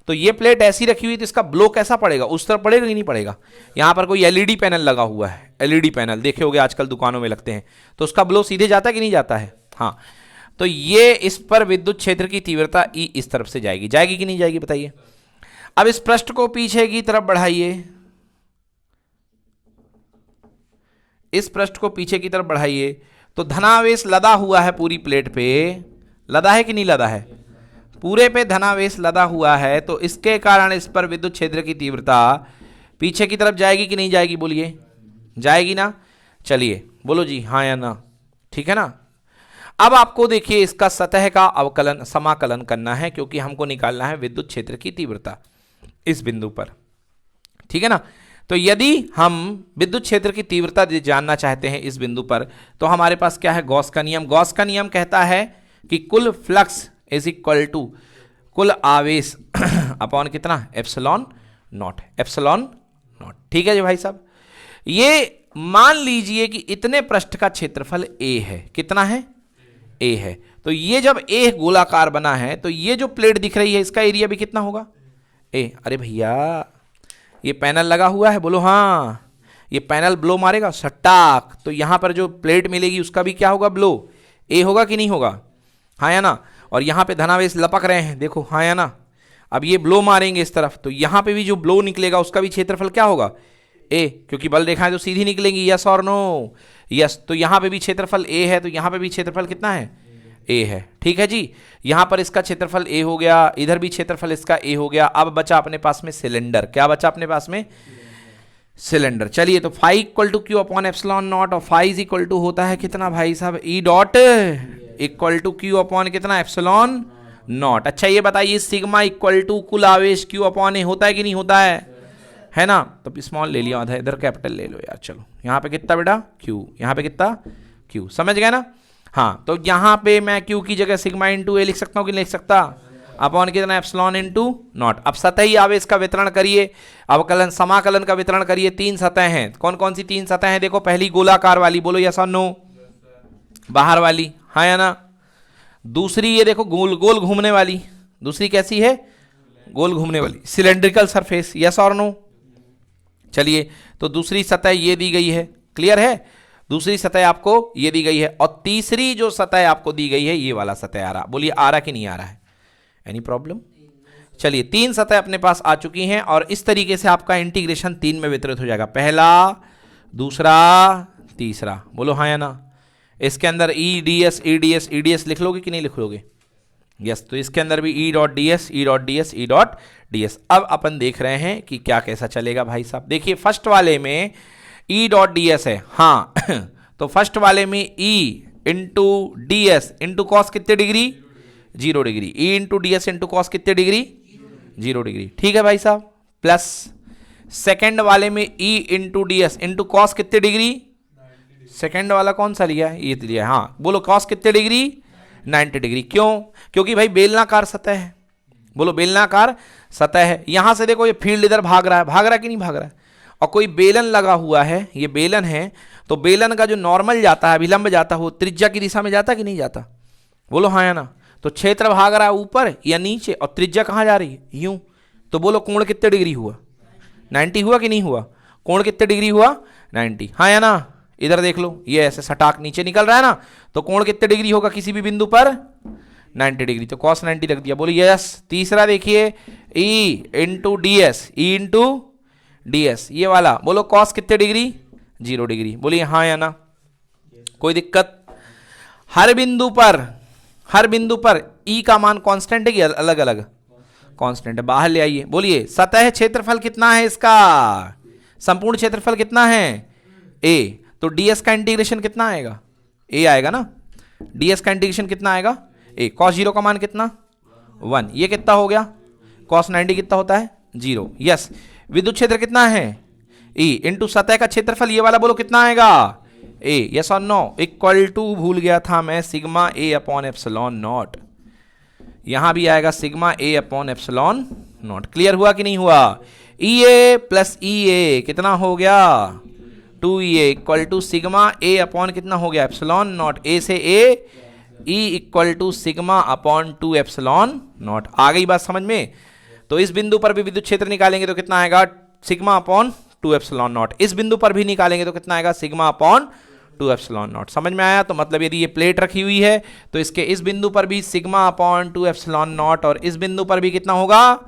तो ये प्लेट ऐसी रखी हुई, तो इसका ब्लो कैसा पड़ेगा, उस तरफ पड़ेगा कि नहीं पड़ेगा। यहां पर कोई एलईडी पैनल लगा हुआ है, एलईडी पैनल देखे होगे आजकल दुकानों में लगते हैं, तो उसका ब्लो सीधे जाता है कि नहीं जाता है। हाँ, तो ये इस पर विद्युत क्षेत्र की तीव्रता ई इस तरफ से जाएगी, जाएगी कि नहीं जाएगी, बताइए। अब इस पृष्ठ को पीछे की तरफ बढ़ाइए, इस पृष्ठ को पीछे की तरफ बढ़ाइए, तो धनावेश लदा हुआ है पूरी प्लेट पे, लदा है कि नहीं लदा है, पूरे पे धनावेश लदा हुआ है। तो इसके कारण इस पर विद्युत क्षेत्र की तीव्रता पीछे की तरफ जाएगी कि नहीं जाएगी, बोलिए, जाएगी ना। चलिए बोलो जी हाँ या ना, ठीक है ना। अब आपको देखिए इसका सतह का अवकलन समाकलन करना है, क्योंकि हमको निकालना है विद्युत क्षेत्र की तीव्रता इस बिंदु पर, ठीक है ना। तो यदि हम विद्युत क्षेत्र की तीव्रता जानना चाहते हैं इस बिंदु पर, तो हमारे पास क्या है, गॉस का नियम। गॉस का नियम कहता है कि कुल फ्लक्स इज इक्वल टू कुल आवेश अपॉन कितना, एप्सिलॉन नॉट, एप्सिलॉन नॉट। ठीक है जी भाई साहब। ये मान लीजिए कि इतने पृष्ठ का क्षेत्रफल ए है, कितना है, ए है। तो ये जब ए गोलाकार बना है, तो ये जो प्लेट दिख रही है इसका एरिया भी कितना होगा, ए। अरे भैया ये पैनल लगा हुआ है, बोलो हाँ। ये पैनल ब्लो मारेगा सट्टाक, तो यहां पर जो प्लेट मिलेगी उसका भी क्या होगा, ब्लो, ए होगा कि नहीं होगा, हाँ या ना। और यहां पे धनावेश लपक रहे हैं, देखो, हाँ या ना। अब ये ब्लो मारेंगे इस तरफ, तो यहां पे भी जो ब्लो निकलेगा उसका भी क्षेत्रफल क्या होगा, ए, क्योंकि बल रेखाएं तो सीधी निकलेंगी, यस और नो, यस। तो यहां पे भी क्षेत्रफल ए है, तो यहां पे भी क्षेत्रफल कितना है, ए है। ठीक है जी। यहां पर इसका क्षेत्रफल ए हो गया, इधर भी क्षेत्रफल इसका ए हो गया। अब बचा अपने पास में सिलेंडर, क्या बचा अपने पास में, सिलेंडर। चलिए, तो phi equal to Q upon epsilon naught, और फाई इज इक्वल टू होता है कितना भाई साहब, E dot equal to Q upon कितना, एप्सिलॉन नॉट। अच्छा ये बताइए सिग्मा इक्वल टू कुल आवेश क्यू अपॉन ए होता है कि नहीं होता है ना। तो स्मॉल ले लिया, इधर कैपिटल ले लो यार। चलो यहाँ पे कितना बेटा, क्यू, यहाँ पे कितना, क्यू, समझ गए ना। हाँ, तो यहां पे मैं क्यू की जगह सिग्मा इंटू ए लिख सकता हूं कि नहीं लिख सकता, अपॉन कितना, एप्सिलॉन इंटू नॉट। अब सतही आवेश का वितरण करिए, अवकलन समाकलन का वितरण करिए। 3 सतह हैं, कौन कौन सी 3 सतह हैं, देखो। पहली गोलाकार वाली, बोलो यस और नो, बाहर वाली, हाँ या ना। दूसरी ये देखो गोल गोल घूमने वाली, दूसरी कैसी है, गोल घूमने वाली, सिलेंड्रिकल सरफेस, यस और नो। चलिए, तो दूसरी सतह ये दी गई है, क्लियर है। दूसरी सतह आपको ये दी गई है, और तीसरी जो सतह आपको दी गई है ये वाला सतह आ रहा, बोलिए आ रहा कि नहीं आ रहा है, एनी प्रॉब्लम। चलिए, 3 सतह अपने पास आ चुकी हैं, और इस तरीके से आपका इंटीग्रेशन 3 में वितरित हो जाएगा, पहला, दूसरा, तीसरा, बोलो हाँ या ना। इसके अंदर ई D S E D S E D S लिख लोगे कि नहीं लिख लोगे, यस। तो इसके अंदर भी ई dot D S E dot D S E dot D S. अब अपन देख रहे हैं कि क्या कैसा चलेगा भाई साहब। देखिए फर्स्ट वाले में ई डॉट डी एस है, हाँ तो फर्स्ट वाले में E into d s into cos कितने degree, 0 degree. E into d s into cos कितने डिग्री? 0 डिग्री। ठीक है भाई साहब, प्लस सेकेंड वाले में E into d s into cos कितने डिग्री? सेकेंड वाला कौन सा लिया है? ये लिया है। हाँ बोलो कॉस कितने डिग्री? 90 डिग्री। क्यों? क्योंकि भाई बेलनाकार सतह है। बोलो बेलनाकार सतह है। यहां से देखो ये फील्ड इधर भाग रहा है कि नहीं भाग रहा है? और कोई बेलन लगा हुआ है, ये बेलन है, तो बेलन का जो नॉर्मल जाता है, अभिलंब जाता है, वो त्रिज्या की दिशा में जाता कि नहीं जाता? बोलो हाँ या ना? तो क्षेत्र भाग रहा है ऊपर या नीचे, और त्रिज्या कहाँ जा रही है? यूं। तो बोलो कोण कितने डिग्री हुआ? 90 हुआ कि नहीं हुआ? कोण कितने डिग्री हुआ? 90। हाँ या ना? इधर देख लो, ये ऐसे सटाक नीचे निकल रहा है ना, तो कोण कितने डिग्री होगा किसी भी बिंदु पर? 90 डिग्री। तो cos 90 रख दिया। बोलो यस। तीसरा देखिए, E इंटू डी एस, ई इंटू डी एस, ये वाला बोलो cos कितने डिग्री? 0 डिग्री। बोलिए हाँ या ना? कोई दिक्कत? हर बिंदु पर E का मान कांस्टेंट है कि अलग अलग? कांस्टेंट है। बाहर ले आइए। बोलिए सतह क्षेत्रफल कितना है इसका? संपूर्ण क्षेत्रफल कितना है? A। तो ds का इंटीग्रेशन कितना आएगा? A आएगा ना। ds का इंटीग्रेशन कितना आएगा? A। cos 0 का मान कितना? 1। ये कितना हो गया? cos 90 कितना होता है? 0। यस। विद्युत क्षेत्र कितना है? E इंटू सतह का क्षेत्रफल, ये वाला बोलो कितना आएगा? A। यस और नो? इक्वल टू, भूल गया था मैं, sigma A upon epsilon not. यहां भी आएगा sigma A upon epsilon not. Clear हुआ कि नहीं हुआ? EA प्लस EA कितना हो गया? 2EA equal to sigma A upon कितना हो गया? Epsilon naught. A से A, E equal to sigma upon 2 epsilon naught. आ गई बात समझ में? तो इस बिंदु पर भी विद्युत क्षेत्र निकालेंगे तो कितना आएगा? Sigma upon 2 epsilon not. इस बिंदु पर भी निकालेंगे तो कितना आएगा? Sigma upon 2 epsilon not. समझ में आया? तो मतलब यदि ये प्लेट रखी हुई है तो इसके इस बिंदु पर भी सिग्मा अपॉन 2 एप्सिलॉन नॉट, और इस बिंदु पर भी कितना होगा?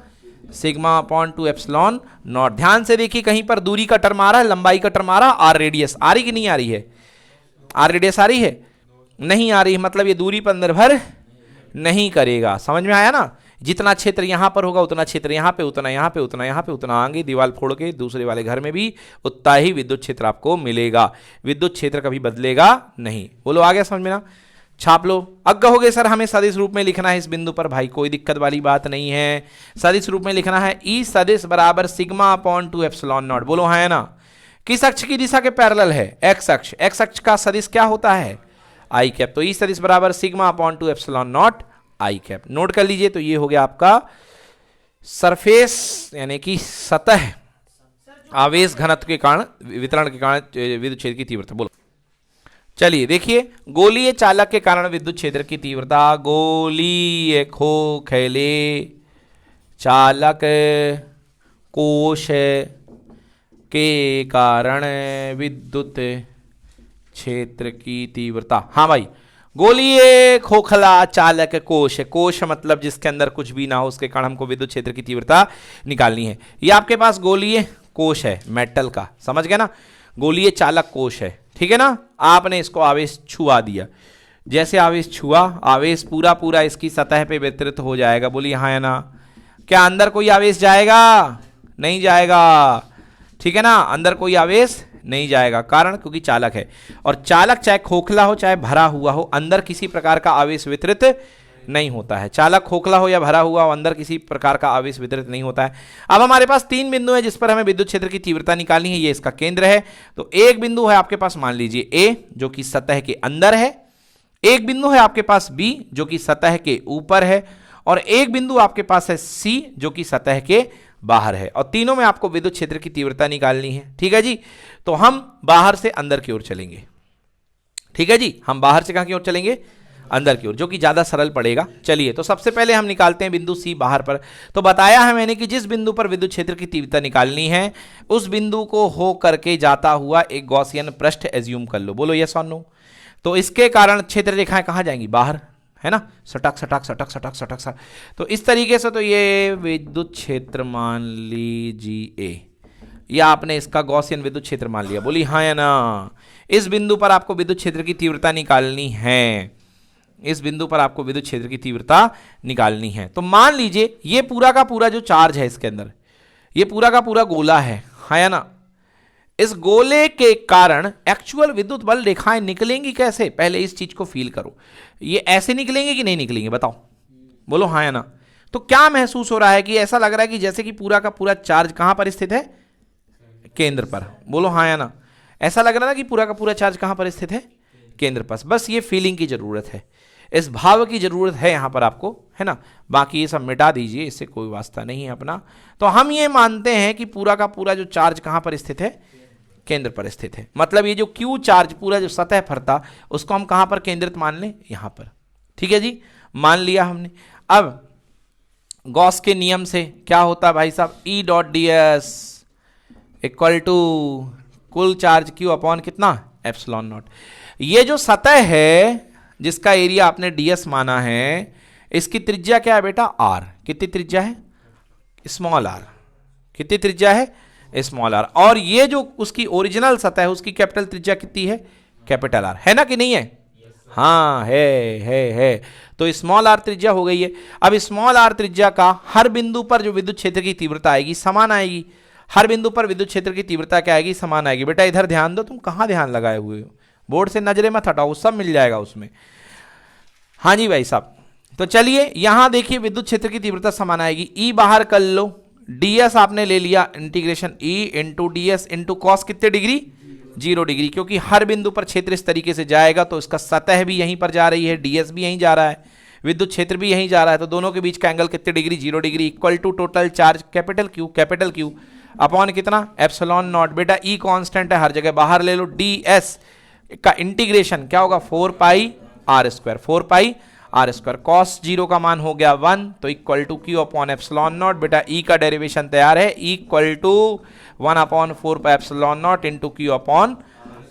Sigma upon 2 epsilon not. ध्यान से देखिए, कहीं पर दूरी का टर्म आ रहा है, लंबाई का टर्म आ रहा है, आर रेडियस आ रही कि नहीं आ रही है? आर रेडियस आ रही है? नहीं आ रही, मतलब ये दूरी पर निर्भर नहीं करेगा। समझ में आया ना? जितना क्षेत्र यहां पर होगा उतना क्षेत्र यहां पे, उतना यहां पे, उतना यहां पे, उतना आगे दीवार फोड़ के दूसरे वाले घर में भी उतना ही विद्युत क्षेत्र आपको मिलेगा। विद्युत क्षेत्र कभी बदलेगा नहीं। बोलो आ गया समझ में ना? छाप लो। अज्ञ हो गए सर, हमें सदिश रूप में लिखना है इस बिंदु पर। भाई कोई दिक्कत वाली बात नहीं है, सदिश रूप में लिखना है। ई सदिश बराबर सिग्मा अपॉन 2 एप्सिलॉन नॉट। बोलो हाँ है ना? किस अक्ष की दिशा के पैरेलल है? एक्स अक्ष। एक्स अक्ष का सदिश क्या होता है? आई कैप। तो ई सदिश बराबर sigma upon 2 epsilon not I cap. Note कर लीजिए। तो ये हो गया आपका सरफेस यानी कि सतह आवेश घनत्व के कारण, वितरण के कारण विद्युत क्षेत्र की तीव्रता। बोलो। चलिए देखिए, गोलीय चालक के कारण विद्युत क्षेत्र की तीव्रता। गोलीय खोखले चालक कोश के कारण विद्युत क्षेत्र की तीव्रता। हाँ भाई, गोलीय खोखला चालक कोश। कोश मतलब जिसके अंदर कुछ भी ना हो, उसके कारण हमको विद्युत क्षेत्र की तीव्रता निकालनी है। ये आपके पास गोलीय कोश है मेटल का, समझ गए ना? गोलीय चालक कोश है, ठीक है ना? आपने इसको आवेश छुआ दिया। जैसे आवेश छुआ, आवेश पूरा पूरा इसकी सतह पे वितरित हो जाएगा। बोलिए हाँ या ना? क्या अंदर कोई आवेश जाएगा? नहीं जाएगा, ठीक है ना? अंदर कोई आवेश नहीं जाएगा। कारण क्योंकि चालक है, और चालक चाहे खोखला हो चाहे भरा हुआ हो, अंदर किसी प्रकार का आवेश वितरित नहीं होता है। चालक खोखला हो या भरा हुआ हो, अंदर किसी प्रकार का आवेश वितरित नहीं होता है। अब हमारे पास 3 बिंदु है जिस पर हमें विद्युत क्षेत्र की तीव्रता निकालनी है। ये इसका केंद्र है। तो एक बिंदु है आपके पास, मान लीजिए A, जो कि सतह के अंदर है। एक बिंदु है आपके पास B, जो कि सतह के ऊपर है, और एक बिंदु आपके पास है C, जो कि सतह के बाहर है। और तीनों में आपको विद्युत क्षेत्र की तीव्रता निकालनी है। ठीक है जी? तो हम बाहर से अंदर की ओर चलेंगे। ठीक है जी? हम बाहर से कहां की ओर चलेंगे? अंदर की ओर, जो कि ज्यादा सरल पड़ेगा। चलिए, तो सबसे पहले हम निकालते हैं बिंदु C बाहर पर। तो बताया है मैंने कि जिस बिंदु पर विद्युत क्षेत्र की तीव्रता निकालनी है, उस बिंदु को हो करके जाता हुआ एक गॉसियन पृष्ठ एज्यूम कर लो। बोलो यस और नो? तो इसके कारण क्षेत्र रेखाएं कहां जाएंगी? बाहर, है ना? सटक सटक सटक सटक सटक सटक। तो इस तरीके से तो ये विद्युत क्षेत्र मान लीजिए, या आपने इसका गॉसियन विद्युत क्षेत्र मान लिया। बोली हाँ या ना? इस बिंदु पर आपको विद्युत क्षेत्र की तीव्रता निकालनी है। इस बिंदु पर आपको विद्युत क्षेत्र की तीव्रता निकालनी है। तो मान लीजिए ये पूरा का पूरा जो चार्ज है इसके अंदर, ये पूरा का पूरा गोला है, हाँ या ना? इस गोले के कारण एक्चुअल विद्युत बल रेखाएं निकलेंगी कैसे? पहले इस चीज को फील करो। ये ऐसे निकलेंगे कि नहीं निकलेंगे? बताओ। बोलो हाँ या ना। तो क्या महसूस हो रहा है कि ऐसा लग रहा है कि जैसे कि पूरा का पूरा चार्ज कहां पर स्थित है, केंद्र पर। बोलो हाँ या ना। ऐसा लग रहा है ना कि पूरा का पूरा चार्ज कहां पर स्थित है, केंद्र पर। बस ये फीलिंग की जरूरत है, इस भाव की जरूरत है यहां पर आपको, है ना। बाकी ये सब मिटा दीजिए, इससे कोई वास्ता नहीं है अपना। तो हम ये मानते हैं कि पूरा का पूरा जो चार्ज कहां पर स्थित है, केंद्र पर स्थित है। मतलब ये जो क्यू चार्ज पूरा जो सतह पर था उसको हम कहां पर केंद्रित मान लें, यहां पर। ठीक है जी, मान लिया हमने। अब गॉस के नियम से क्या होता है भाई साहब, E dot D S equal to कुल चार्ज क्यू अपॉन कितना, एप्सिलॉन नॉट। ये जो सतह है जिसका एरिया आपने ds माना है, इसकी त्रिज्या क्या है बेटा, r। कितनी त्रिज्या है, स्मॉल r। कितनी त्रिज्या है, स्मॉल r। और ये जो उसकी ओरिजिनल सतह है उसकी कैपिटल त्रिज्या कितनी है, कैपिटल r। है ना कि नहीं है, हाँ है। तो स्मॉल r त्रिज्या हो गई है। अब स्मॉल r त्रिज्या का हर बिंदु पर जो विद्युत क्षेत्र की तीव्रता आएगी समान आएगी। हर बिंदु पर विद्युत क्षेत्र की तीव्रता क्या आएगी, समान आएगी। बेटा इधर ध्यान दो, तुम कहां ध्यान लगाए हुए हो, बोर्ड से नजरें मत हटाओ, सब मिल जाएगा उसमें। हाँ जी भाई साहब, तो चलिए यहां देखिए विद्युत क्षेत्र की तीव्रता समान आएगी। ई बाहर कर लो, ds आपने ले लिया, integration E into ds into cos कितने डिग्री, 0 डिग्री। क्योंकि हर बिंदु पर क्षेत्र इस तरीके से जाएगा तो इसका सतह भी यहीं पर जा रही है, ds भी यहीं जा रहा है, विद्युत क्षेत्र भी यहीं जा रहा है, तो दोनों के बीच का एंगल कितने degree, 0 degree. Equal to total charge capital Q upon कितना, एप्सिलॉन नॉट। बेटा ई कांस्टेंट है, हर जगह बाहर ले लो। ds का इंटीग्रेशन क्या होगा, 4 pi are square, 4 pi are square. Cos 0 का मान हो गया 1, तो equal to Q upon epsilon naught. बेटा ई का डेरिवेशन तैयार है, equal to 1 upon 4 pi epsilon naught into q upon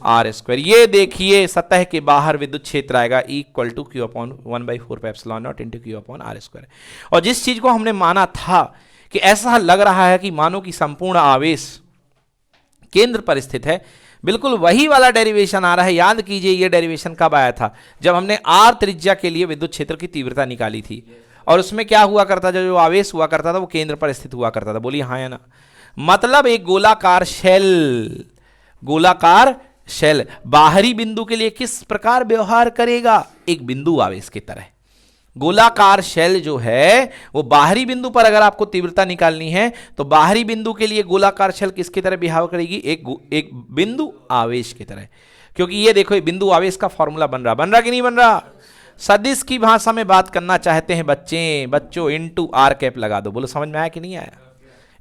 are square. ये देखिए सतह के बाहर विद्युत क्षेत्र आएगा equal to Q upon 1/4 pi epsilon naught into q upon are square. और जिस चीज को हमने माना था कि ऐसा लग रहा है कि मानो कि संपूर्ण आवेश केंद्र पर स्थित है, बिल्कुल वही वाला डेरिवेशन आ रहा है। याद कीजिए ये डेरिवेशन कब आया था, जब हमने r त्रिज्या के लिए विद्युत क्षेत्र की तीव्रता निकाली थी। और उसमें क्या हुआ करता था, जो आवेश हुआ करता था वो केंद्र पर स्थित हुआ करता था। बोलिए हाँ या ना। मतलब एक गोलाकार शेल बाहरी बिंदु के लिए किस प्रकार व्यवहार करेगा, एक बिंदु आवेश की तरह। गोलाकार शेल जो है वो बाहरी बिंदु पर अगर आपको तीव्रता निकालनी है तो बाहरी बिंदु के लिए गोलाकार शेल किसकी तरह बिहेव करेगी, एक बिंदु आवेश की तरह। क्योंकि ये देखो ये बिंदु आवेश का फॉर्मूला बन रहा कि नहीं बन रहा। सदिश की भाषा में बात करना चाहते हैं बच्चों इंटू आर कैप लगा दो। बोलो समझ में आया कि नहीं आया,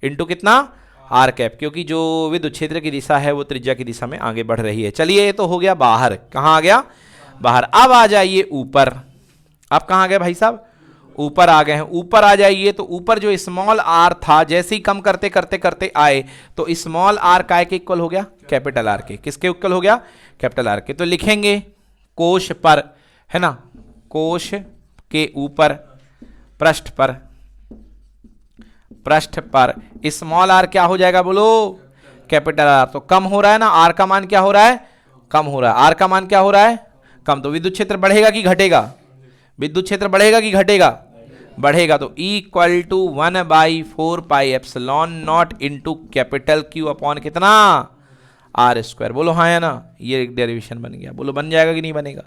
इंटू कितना, आर कैप। क्योंकि जो विद्युत क्षेत्र की दिशा है वो त्रिज्या की दिशा में आगे बढ़ रही है। चलिए ये तो हो गया बाहर, कहां आ गया, बाहर। अब आ जाइए ऊपर। आप कहां आ गए भाई साहब, ऊपर आ गए हैं। ऊपर आ जाइए तो ऊपर जो स्मॉल आर था जैसे ही कम करते करते करते आए तो स्मॉल आर काय के इक्वल हो गया, कैपिटल आर के। किसके इक्वल हो गया, कैपिटल आर के। तो लिखेंगे कोश पर, है ना, कोश के ऊपर पृष्ठ पर स्मॉल आर क्या हो जाएगा, बोलो कैपिटल आर। तो कम हो रहा है ना, आर का मान क्या हो रहा है, कम हो रहा है। आर का मान क्या हो रहा है, कम। तो विद्युत क्षेत्र बढ़ेगा कि घटेगा, विद्युत क्षेत्र बढ़ेगा कि घटेगा, बढ़ेगा। तो equal to 1/4 pi epsilon naught into capital Q upon कितना, आर स्क्वायर। बोलो हाँ या ना, ये एक डेरिवेशन बन गया। बोलो बन जाएगा कि नहीं बनेगा।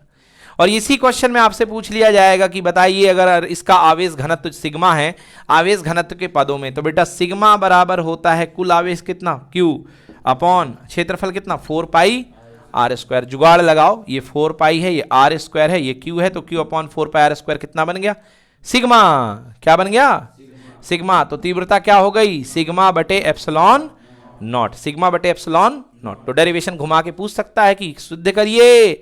और इसी क्वेश्चन में आपसे पूछ लिया जाएगा कि बताइए अगर इसका आवेश घनत्व सिग्मा है, आवेश घनत्व के पदों में, तो बेटा सिग्मा बराबर होता है कुल आवेश कितना, क्यू अपॉन क्षेत्रफल कितना, 4 पाई आर स्क्वायर। जुगाड़ लगाओ, ये 4 पाई है, ये आर स्क्वायर है, ये क्यू है, तो Q upon 4 pi are square कितना बन गया, सिग्मा। क्या बन गया, सिग्मा। तो तीव्रता क्या हो गई, सिग्मा बटे एप्सिलॉन नॉट, सिग्मा बटे एप्सिलॉन नॉट। तो डेरिवेशन घुमा के पूछ सकता है कि सिद्ध करिए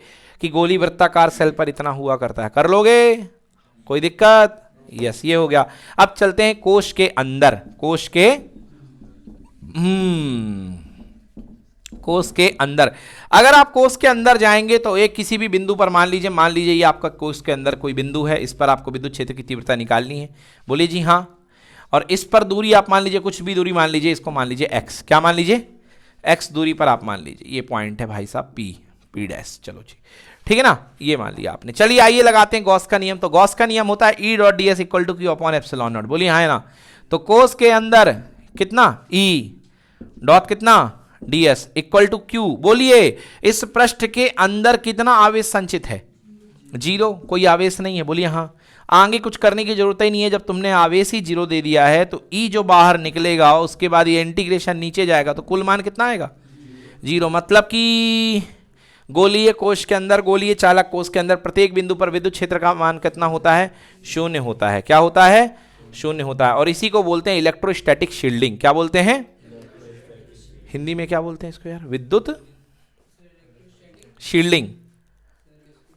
कि गोली वृत्ताकार सेल पर इतना हुआ करता है। कर लोगे, कोई दिक्कत, यस ये हो गया। अब चलते हैं कोश के अंदर, कोश के अंदर। अगर आप कोश के अंदर जाएंगे तो एक किसी भी बिंदु पर मान लीजिए ये आपका कोश के अंदर कोई बिंदु है, इस पर आपको विद्युत क्षेत्र की तीव्रता निकालनी है। बोलिए जी हाँ। और इस पर दूरी आप मान लीजिए, कुछ भी दूरी मान लीजिए, इसको मान लीजिए x। क्या मान लीजिए, x दूरी पर आप मान लीजिए ये पॉइंट है भाई साहब p डैश। चलो जी ठीक है ना, ये मान लिया आपने। चलिए आइए लगाते हैं गॉस का नियम। तो गॉस का नियम होता है E dot D S equal to Q upon epsilon naught. बोलिए हाँ है ना। तो कोश के अंदर कितना, E डॉट कितना ds इक्वल टू क्यू। बोलिए इस पृष्ठ के अंदर कितना आवेश संचित है, 0, कोई आवेश नहीं है। बोलिए हाँ। आगे कुछ करने की जरूरत ही नहीं है। जब तुमने आवेश ही 0 दे दिया है तो ई जो बाहर निकलेगा उसके बाद ये इंटीग्रेशन नीचे जाएगा तो कुल मान कितना आएगा 0। मतलब कि गोलीय कोश के अंदर, गोलीय चालक कोश के अंदर प्रत्येक बिंदु पर विद्युत क्षेत्र का मान कितना होता है 0 होता है। क्या होता है 0 होता है। और इसी को बोलते हैं इलेक्ट्रोस्टैटिक शील्डिंग। क्या बोलते हैं हिंदी में, क्या बोलते हैं इसको यार, विद्युत शील्डिंग।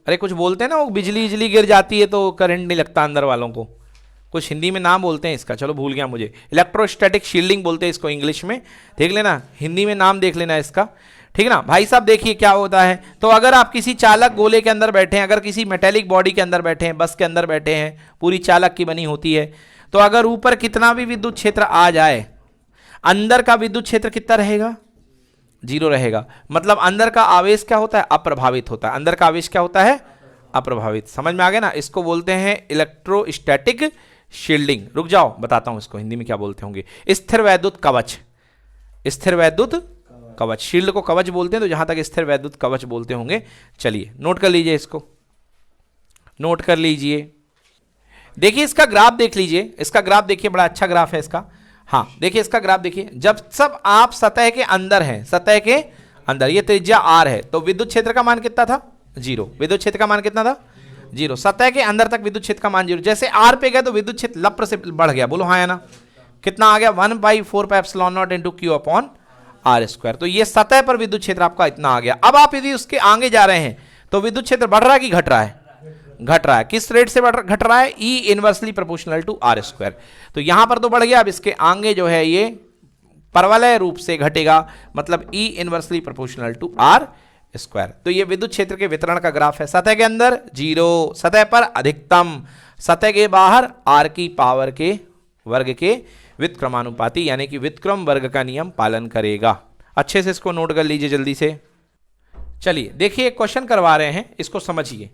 अरे कुछ बोलते हैं ना, वो बिजली गिर जाती है तो करंट नहीं लगता अंदर वालों को, कुछ हिंदी में नाम बोलते हैं इसका, चलो भूल गया मुझे, इलेक्ट्रोस्टैटिक शील्डिंग बोलते हैं इसको इंग्लिश में, देख लेना हिंदी में नाम देख लेना इसका, ठीक ना भाई साहब। देखिए क्या होता है, तो अगर आप किसी चालक गोले के अंदर बैठे हैं, अगर किसी मेटेलिक बॉडी के अंदर बैठे हैं, बस के अंदर बैठे हैं, पूरी चालक की बनी होती है, तो अगर ऊपर कितना भी विद्युत क्षेत्र आ जाए, अंदर का विद्युत क्षेत्र कितना रहेगा 0 रहेगा। मतलब अंदर का आवेश क्या होता है अप्रभावित होता है। अंदर का आवेश क्या होता है अप्रभावित। समझ में आ गया ना, इसको बोलते हैं इलेक्ट्रोस्टैटिक शील्डिंग। रुक जाओ बताता हूं इसको हिंदी में क्या बोलते होंगे। स्थिर वैद्युत कवच, स्थिर वैद्युत कवच, शील्ड को कवच बोलते हैं, तो जहां तक स्थिर वैद्युत कवच बोलते होंगे। चलिए नोट कर लीजिए, इसको नोट कर लीजिए। देखिए इसका ग्राफ देख लीजिए, इसका ग्राफ देखिए, बड़ा अच्छा ग्राफ है इसका। हाँ देखिए इसका ग्राफ देखिए, जब सब आप सतह के अंदर हैं, सतह के अंदर, ये त्रिज्या r है, तो विद्युत क्षेत्र का मान कितना था 0। विद्युत क्षेत्र का मान कितना था 0। सतह के अंदर तक विद्युत क्षेत्र का मान 0। जैसे r पे गए तो विद्युत क्षेत्र लप्र से बढ़ गया, बोलो हाँ या ना, कितना आ गया 1/4πε0 into q upon are square. तो ये सतह पर विद्युत क्षेत्र आपका इतना आ गया। अब आप यदि उसके आगे जा रहे हैं तो विद्युत क्षेत्र बढ़ रहा है कि घट रहा है, घट रहा है। किस रेट से घट रहा है, E inversely proportional to r square. तो यहां पर तो बढ़ गया, अब इसके आगे जो है ये परवलय रूप से घटेगा, मतलब E inversely proportional to r square. तो ये विद्युत क्षेत्र के वितरण का ग्राफ है। सतह के अंदर 0, सतह पर अधिकतम, सतह के बाहर r की पावर के वर्ग के व्युत्क्रमानुपाती, यानी कि व्युत्क्रम वर्ग का नियम पालन करेगा। अच्छे से इसको नोट कर लीजिए जल्दी से। चलिए देखिए क्वेश्चन करवा रहे हैं, इसको समझिए।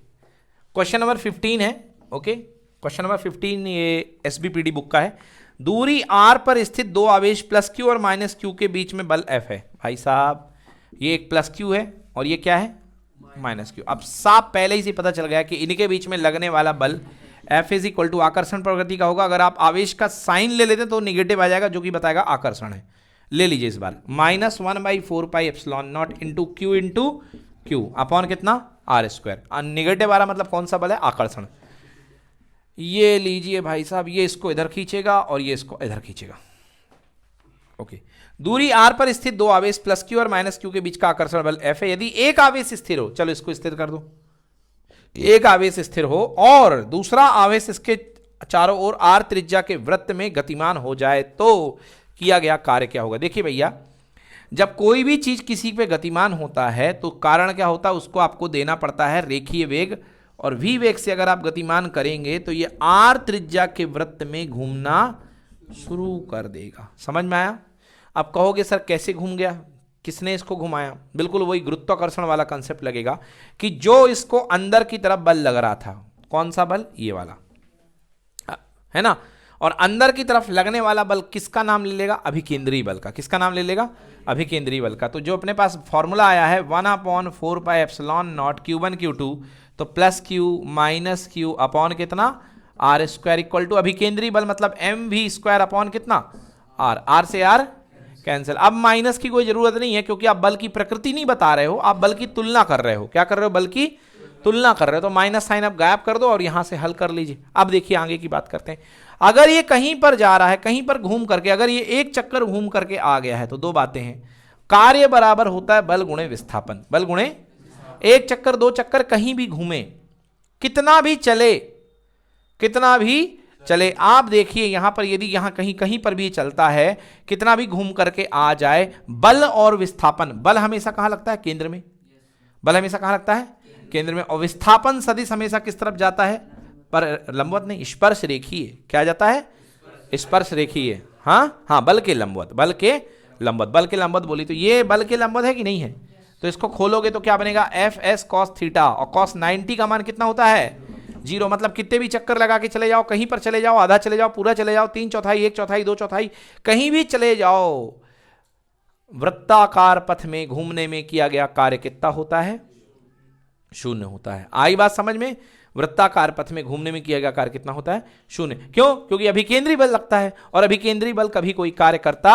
क्वेश्चन नंबर 15 है, ओके। क्वेश्चन नंबर 15 ये एसबीपीडी बुक का है। दूरी r पर स्थित दो आवेश प्लस q और माइनस q के बीच में बल F है। भाई साहब ये एक प्लस q है और ये क्या है माइनस q। अब साफ पहले ही से पता चल गया कि इनके बीच में लगने वाला बल F इज इक्वल टू आकर्षण प्रवृत्ति का होगा। अगर आप आवेश का साइन ले लेते तो निगेटिव आ जाएगा, जो कि बताएगा आकर्षण है। ले लीजिए इस बार, -1/4πε0 इंटू क्यू अपॉन कितना आर स्क्वायर। निगेटिव आ रहा मतलब कौन सा बल है आकर्षण। ये लीजिए भाई साहब, ये इसको इधर खींचेगा और ये इसको इधर खींचेगा, ओके। दूरी r पर स्थित दो आवेश प्लस q और माइनस q के बीच का आकर्षण बल F है। यदि एक आवेश स्थिर हो, चलो इसको स्थिर कर दो, एक आवेश स्थिर हो और दूसरा आवेश इसके चारों ओर r त्रिज्या के वृत्त में गतिमान हो जाए, तो किया गया कार्य क्या होगा। देखिए भैया, जब कोई भी चीज किसी पे गतिमान होता है तो कारण क्या होता है, उसको आपको देना पड़ता है रेखीय वेग, और v वेग से अगर आप गतिमान करेंगे तो ये r त्रिज्या के वृत्त में घूमना शुरू कर देगा। समझ में आया। अब कहोगे सर कैसे घूम गया, किसने इसको घुमाया। बिल्कुल वही गुरुत्वाकर्षण वाला कंसेप्ट लगेगा कि जो इसको अंदर की तरफ बल लग रहा था, कौन सा बल, ये वाला है ना, और अंदर की तरफ लगने वाला बल किसका नाम ले लेगा, अभिकेंद्रीय बल का। किसका नाम ले लेगा, अभिकेंद्रीय बल का। तो जो अपने पास फॉर्मूला आया है 1/4πε0 Q1 Q2, तो plus Q minus Q upon कितना आर स्क्वायर इक्वल टू अभिकेंद्रीय बल मतलब mv स्क्वायर अपॉन कितना r से r कैंसिल। अब माइनस की कोई जरूरत नहीं है, क्योंकि आप बल की प्रकृति नहीं बता रहे हो, आप बल की तुलना कर रहे हो। क्या कर रहे हो, बल की तुलना कर रहे हो। तो माइनस साइन अब गायब कर दो और यहां से हल कर लीजिए। अब देखिए आगे की बात करते हैं। अगर ये कहीं पर जा रहा है, कहीं पर घूम करके, अगर ये एक चक्कर घूम करके आ गया है, तो दो बातें हैं। कार्य बराबर होता है बल गुणे विस्थापन। बल गुणे, एक चक्कर दो चक्कर कहीं भी घूमे, कितना भी चले, कितना भी चले, आप देखिए यहां पर यदि यहां कहीं कहीं पर भी चलता है, कितना भी घूम करके आ जाए, बल और विस्थापन, बल हमेशा कहां लगता है, केंद्र में। बल हमेशा कहां लगता है, केंद्र में। और विस्थापन सदिश हमेशा किस तरफ जाता है, पर लंबवत नहीं, स्पर्श रेखीय। क्या जाता है, स्पर्श रेखीय। हाँ हाँ, बल के लंबवत, बल के लंबवत, बल के लंबवत बोली तो ये बल के लंबवत है कि नहीं है। तो इसको खोलोगे तो क्या बनेगा, FS cos थीटा, और cos 90 का मान कितना होता है 0। मतलब कितने भी चक्कर लगा के चले जाओ, कहीं पर चले जाओ, आधा चले जाओ, पूरा चले जाओ, 3/4, 1/4, 2/4, कहीं भी चले जाओ, वृत्ताकार पथ में घूमने में किया गया कार्य कितना होता है, 0 होता है। आई बात समझ में। वृत्ताकार पथ में घूमने में किया गया कार्य कितना होता है? 0। क्यों? क्योंकि अभिकेंद्री बल लगता है और अभिकेंद्री बल कभी कोई कार्य करता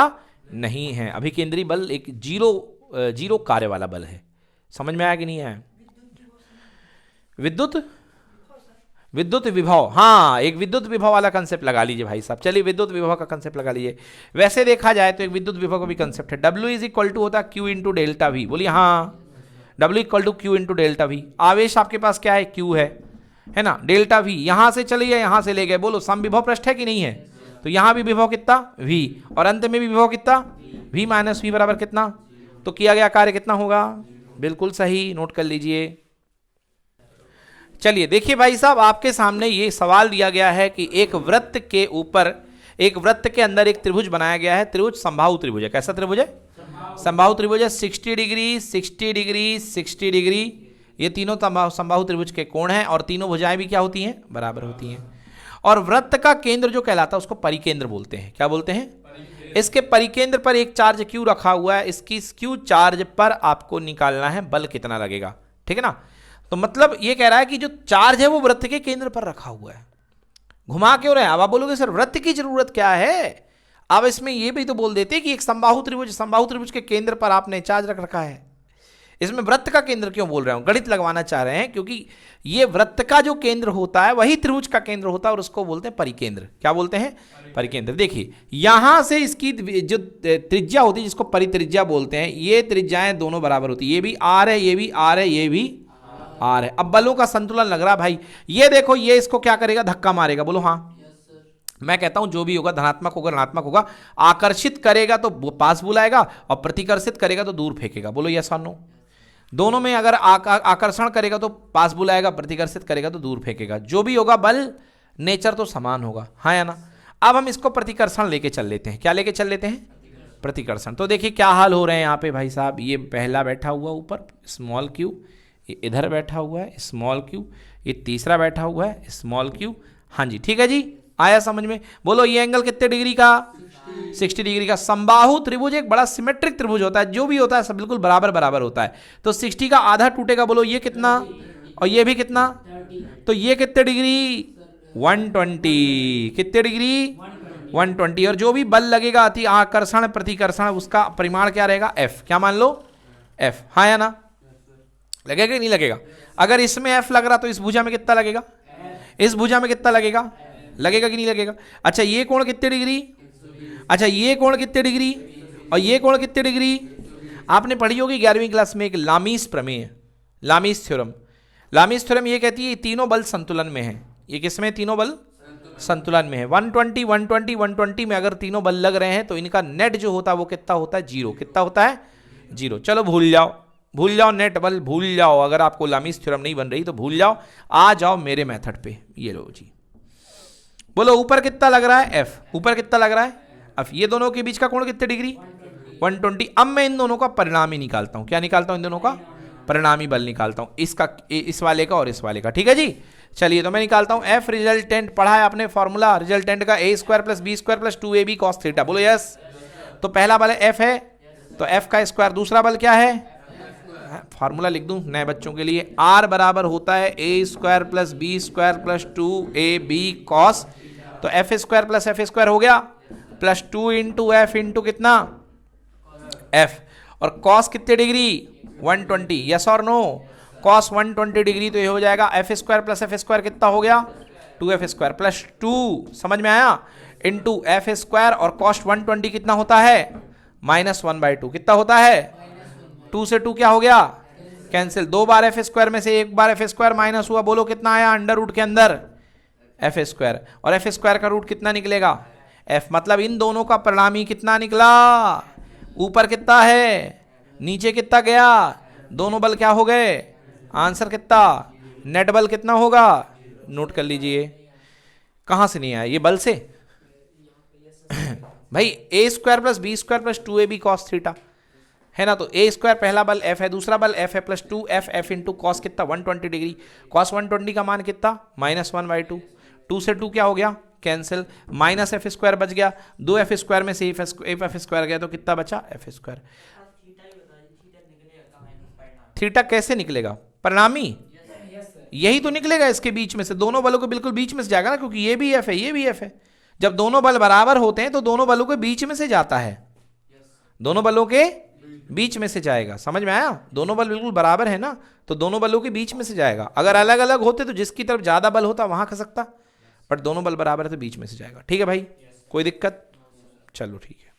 नहीं है। अभिकेंद्री बल एक जीरो कार्य वाला बल है। समझ में आया कि नहीं आया? विद्युत विभव, हाँ एक विद्युत विभव वाला कंसेप्ट लगा लीजिए भाई साहब। चलिए विद्युत विभव का कंसेप्ट लगा लीजिए। वैसे देखा जाए तो एक विद्युत विभव का भी कंसेप्ट है। W इज इक्वल टू होता है Q इंटू डेल्टा वी। बोलिए हाँ, W equal to Q into delta V. आवेश आपके पास क्या है? Q है ना। डेल्टा V यहां से चले गए यहां से ले गए, बोलो समविभव पृष्ठ है कि नहीं है? तो यहां भी विभव कितना? V, और अंत में भी विभव कितना? V माइनस V बराबर कितना? तो किया गया कार्य कितना होगा? बिल्कुल सही, नोट कर लीजिए। चलिए देखिए भाई साहब, आपके सामने ये सवाल दिया गया है कि एक वृत्त के ऊपर, एक वृत्त के अंदर एक त्रिभुज बनाया गया है। त्रिभुज समबाहु त्रिभुज है। कैसा त्रिभुज है? समबाहु त्रिभुज है। 60 डिग्री 60 डिग्री 60 डिग्री, ये तीनों समबाहु त्रिभुज के कोण हैं और तीनों भुजाएं भी क्या होती हैं? बराबर होती हैं। और वृत्त का केंद्र जो कहलाता है उसको परिकेंद्र बोलते हैं। क्या बोलते हैं? इसके परिकेंद्र पर एक चार्ज Q रखा हुआ है। इसकी Q चार्ज पर आपको निकालना है बल कितना लगेगा। ठीक है ना। तो मतलब ये कह रहा है कि जो चार्ज है वो वृत्त के केंद्र पर रखा हुआ है। घुमा क्यों रहे हैं? अब आप बोलोगे सर वृत्त की जरूरत क्या है? अब इसमें ये भी तो बोल देते कि एक समबाहु त्रिभुज के केंद्र पर आपने चार्ज रख रखा है। इसमें वृत्त का केंद्र क्यों बोल रहा हूं? गणित लगवाना चाह रहे हैं, क्योंकि ये वृत्त का जो केंद्र होता है वही त्रिभुज का केंद्र होता है और उसको बोलते हैं परिकेंद्र। क्या बोलते हैं? परिकेंद्र। देखिए यहां से इसकी जो त्रिज्या होती है जिसको परित्रिज्या बोलते हैं, ये त्रिज्याएं दोनों बराबर होती है। ये भी आर है, ये भी आर है, ये भी आर है। अब बलों का संतुलन लग रहा भाई। ये देखो, ये इसको क्या करेगा? धक्का मारेगा। बोलो हाँ। मैं कहता हूं जो भी होगा धनात्मक होगा ऋणात्मक होगा। आकर्षित करेगा तो पास बुलाएगा और प्रतिकर्षित करेगा तो दूर फेंकेगा। बोलो यस और नो। दोनों में अगर आकर्षण करेगा तो पास बुलाएगा, प्रतिकर्षित करेगा तो दूर फेंकेगा। जो भी होगा बल नेचर तो समान होगा, हाँ या ना। अब हम इसको प्रतिकर्षण लेके चल लेते हैं। क्या लेके चल लेते हैं? प्रतिकर्षण। तो देखिए क्या हाल हो रहे हैं यहाँ पे भाई साहब। ये पहला बैठा हुआ ऊपर स्मॉल क्यू, ये इधर बैठा हुआ है स्मॉल क्यू, ये तीसरा बैठा हुआ है स्मॉल क्यू। हाँ जी ठीक है जी, आया समझ में। बोलो ये एंगल कितने डिग्री का? 60 डिग्री का। समबाहु त्रिभुज एक बड़ा सिमेट्रिक त्रिभुज होता है। जो भी होता है सब बिल्कुल बराबर बराबर होता है। तो 60 का आधा टूटेगा। बोलो ये कितना और ये भी कितना? तो ये कितने डिग्री? 120। कितने डिग्री? 120। और जो भी बल लगेगा अति आकर्षण प्रतिकर्षण उसका परिमाण क्या रहेगा? F। क्या मान लो? F। हाँ या ना। लगेगा कि नहीं लगेगा? अगर इसमें F लग रहा तो इस भुजा में कितना लगेगा? इस भुजा में कितना लगेगा? लगेगा कि नहीं लगेगा? अच्छा ये कोण कितने डिग्री? अच्छा ये कोण कितने डिग्री और ये कोण कितने डिग्री? आपने पढ़ी होगी 11वीं क्लास में एक लामीस प्रमेय, लामीस थ्योरम। लामीस थ्योरम ये कहती है तीनों बल संतुलन में है। ये किसमें? तीनों बल संतुलन में है। 120 120 120 में अगर तीनों बल लग रहे हैं तो इनका नेट जो होता है वो कितना होता है? 0। कितना होता है? 0। चलो भूल जाओ नेट बल भूल जाओ। अगर आपको लामीस थ्योरम नहीं बन रही तो भूल जाओ, आ जाओ मेरे मेथड पे। ये लो जी। बोलो ऊपर कितना लग रहा है? F। ऊपर कितना लग रहा है? F। ये दोनों के बीच का कोण कितने डिग्री? 120। अब मैं इन दोनों का परिणामी निकालता हूं। क्या निकालता हूं? इन दोनों का परिणामी बल निकालता हूं। इसका, इस वाले का और इस वाले का। ठीक है जी। चलिए तो मैं निकालता हूं F रिजल्टेंट। पढ़ा है आपने फॉर्मूला रिजल्टेंट का, A² + B² + 2AB cos theta. बोलो यस। तो पहला बल F है तो F का स्क्वायर। दूसरा बल क्या है? फार्मूला लिख दूं नए बच्चों के लिए। R बराबर होता है A² + B² + 2AB cos। तो F² + F² हो गया +2 × F इंटू कितना? F। और cos कितने डिग्री? 120। यस और नो? cos 120 डिग्री तो ये हो जाएगा F² + F² कितना हो गया? 2F² + 2। समझ में आया? इंटू F² और cos 120 कितना होता है? -1/2। कितना होता है? 2 से 2 क्या हो गया? कैंसिल। 2 बार F² में से 1 बार F² माइनस हुआ। बोलो कितना आया? अंडर रूट के अंदर F²। और F² का रूट कितना निकलेगा? F। मतलब इन दोनों का परिणामी कितना निकला? ऊपर कितना है? नीचे कितना गया? दोनों बल क्या हो गए? आंसर कितना? नेट बल कितना होगा? नोट कर लीजिए। कहां से नहीं आया? ये बल से भाई A² + B² + 2AB cos theta है ना। तो A² पहला बल F है, दूसरा बल F है +2F इंटू कॉस कितना? 120 डिग्री। cos 120 का मान कितना? -1/2। 2 से 2 क्या हो गया? कैंसिल। -F² बच गया। 2F² में से F² गया तो कितना बचा? F²। थीटा कैसे निकलेगा? परिणामी? यही तो निकलेगा इसके बीच में से, दोनों बलों के बिल्कुल बीच में से जाएगा ना, क्योंकि ये भी एफ है ये भी एफ है। जब दोनों बल बराबर होते हैं तो दोनों बलों के बीच में से जाता है, दोनों बलों के बीच में से जाएगा। समझ में आया? दोनों बल बिल्कुल बराबर है ना, तो दोनों बलों के बीच में से जाएगा। अगर अलग अलग होते तो जिसकी तरफ ज्यादा बल होता वहां खसकता, बट दोनों बल बराबर है तो बीच में से जाएगा। ठीक है भाई, कोई दिक्कत? चलो ठीक है।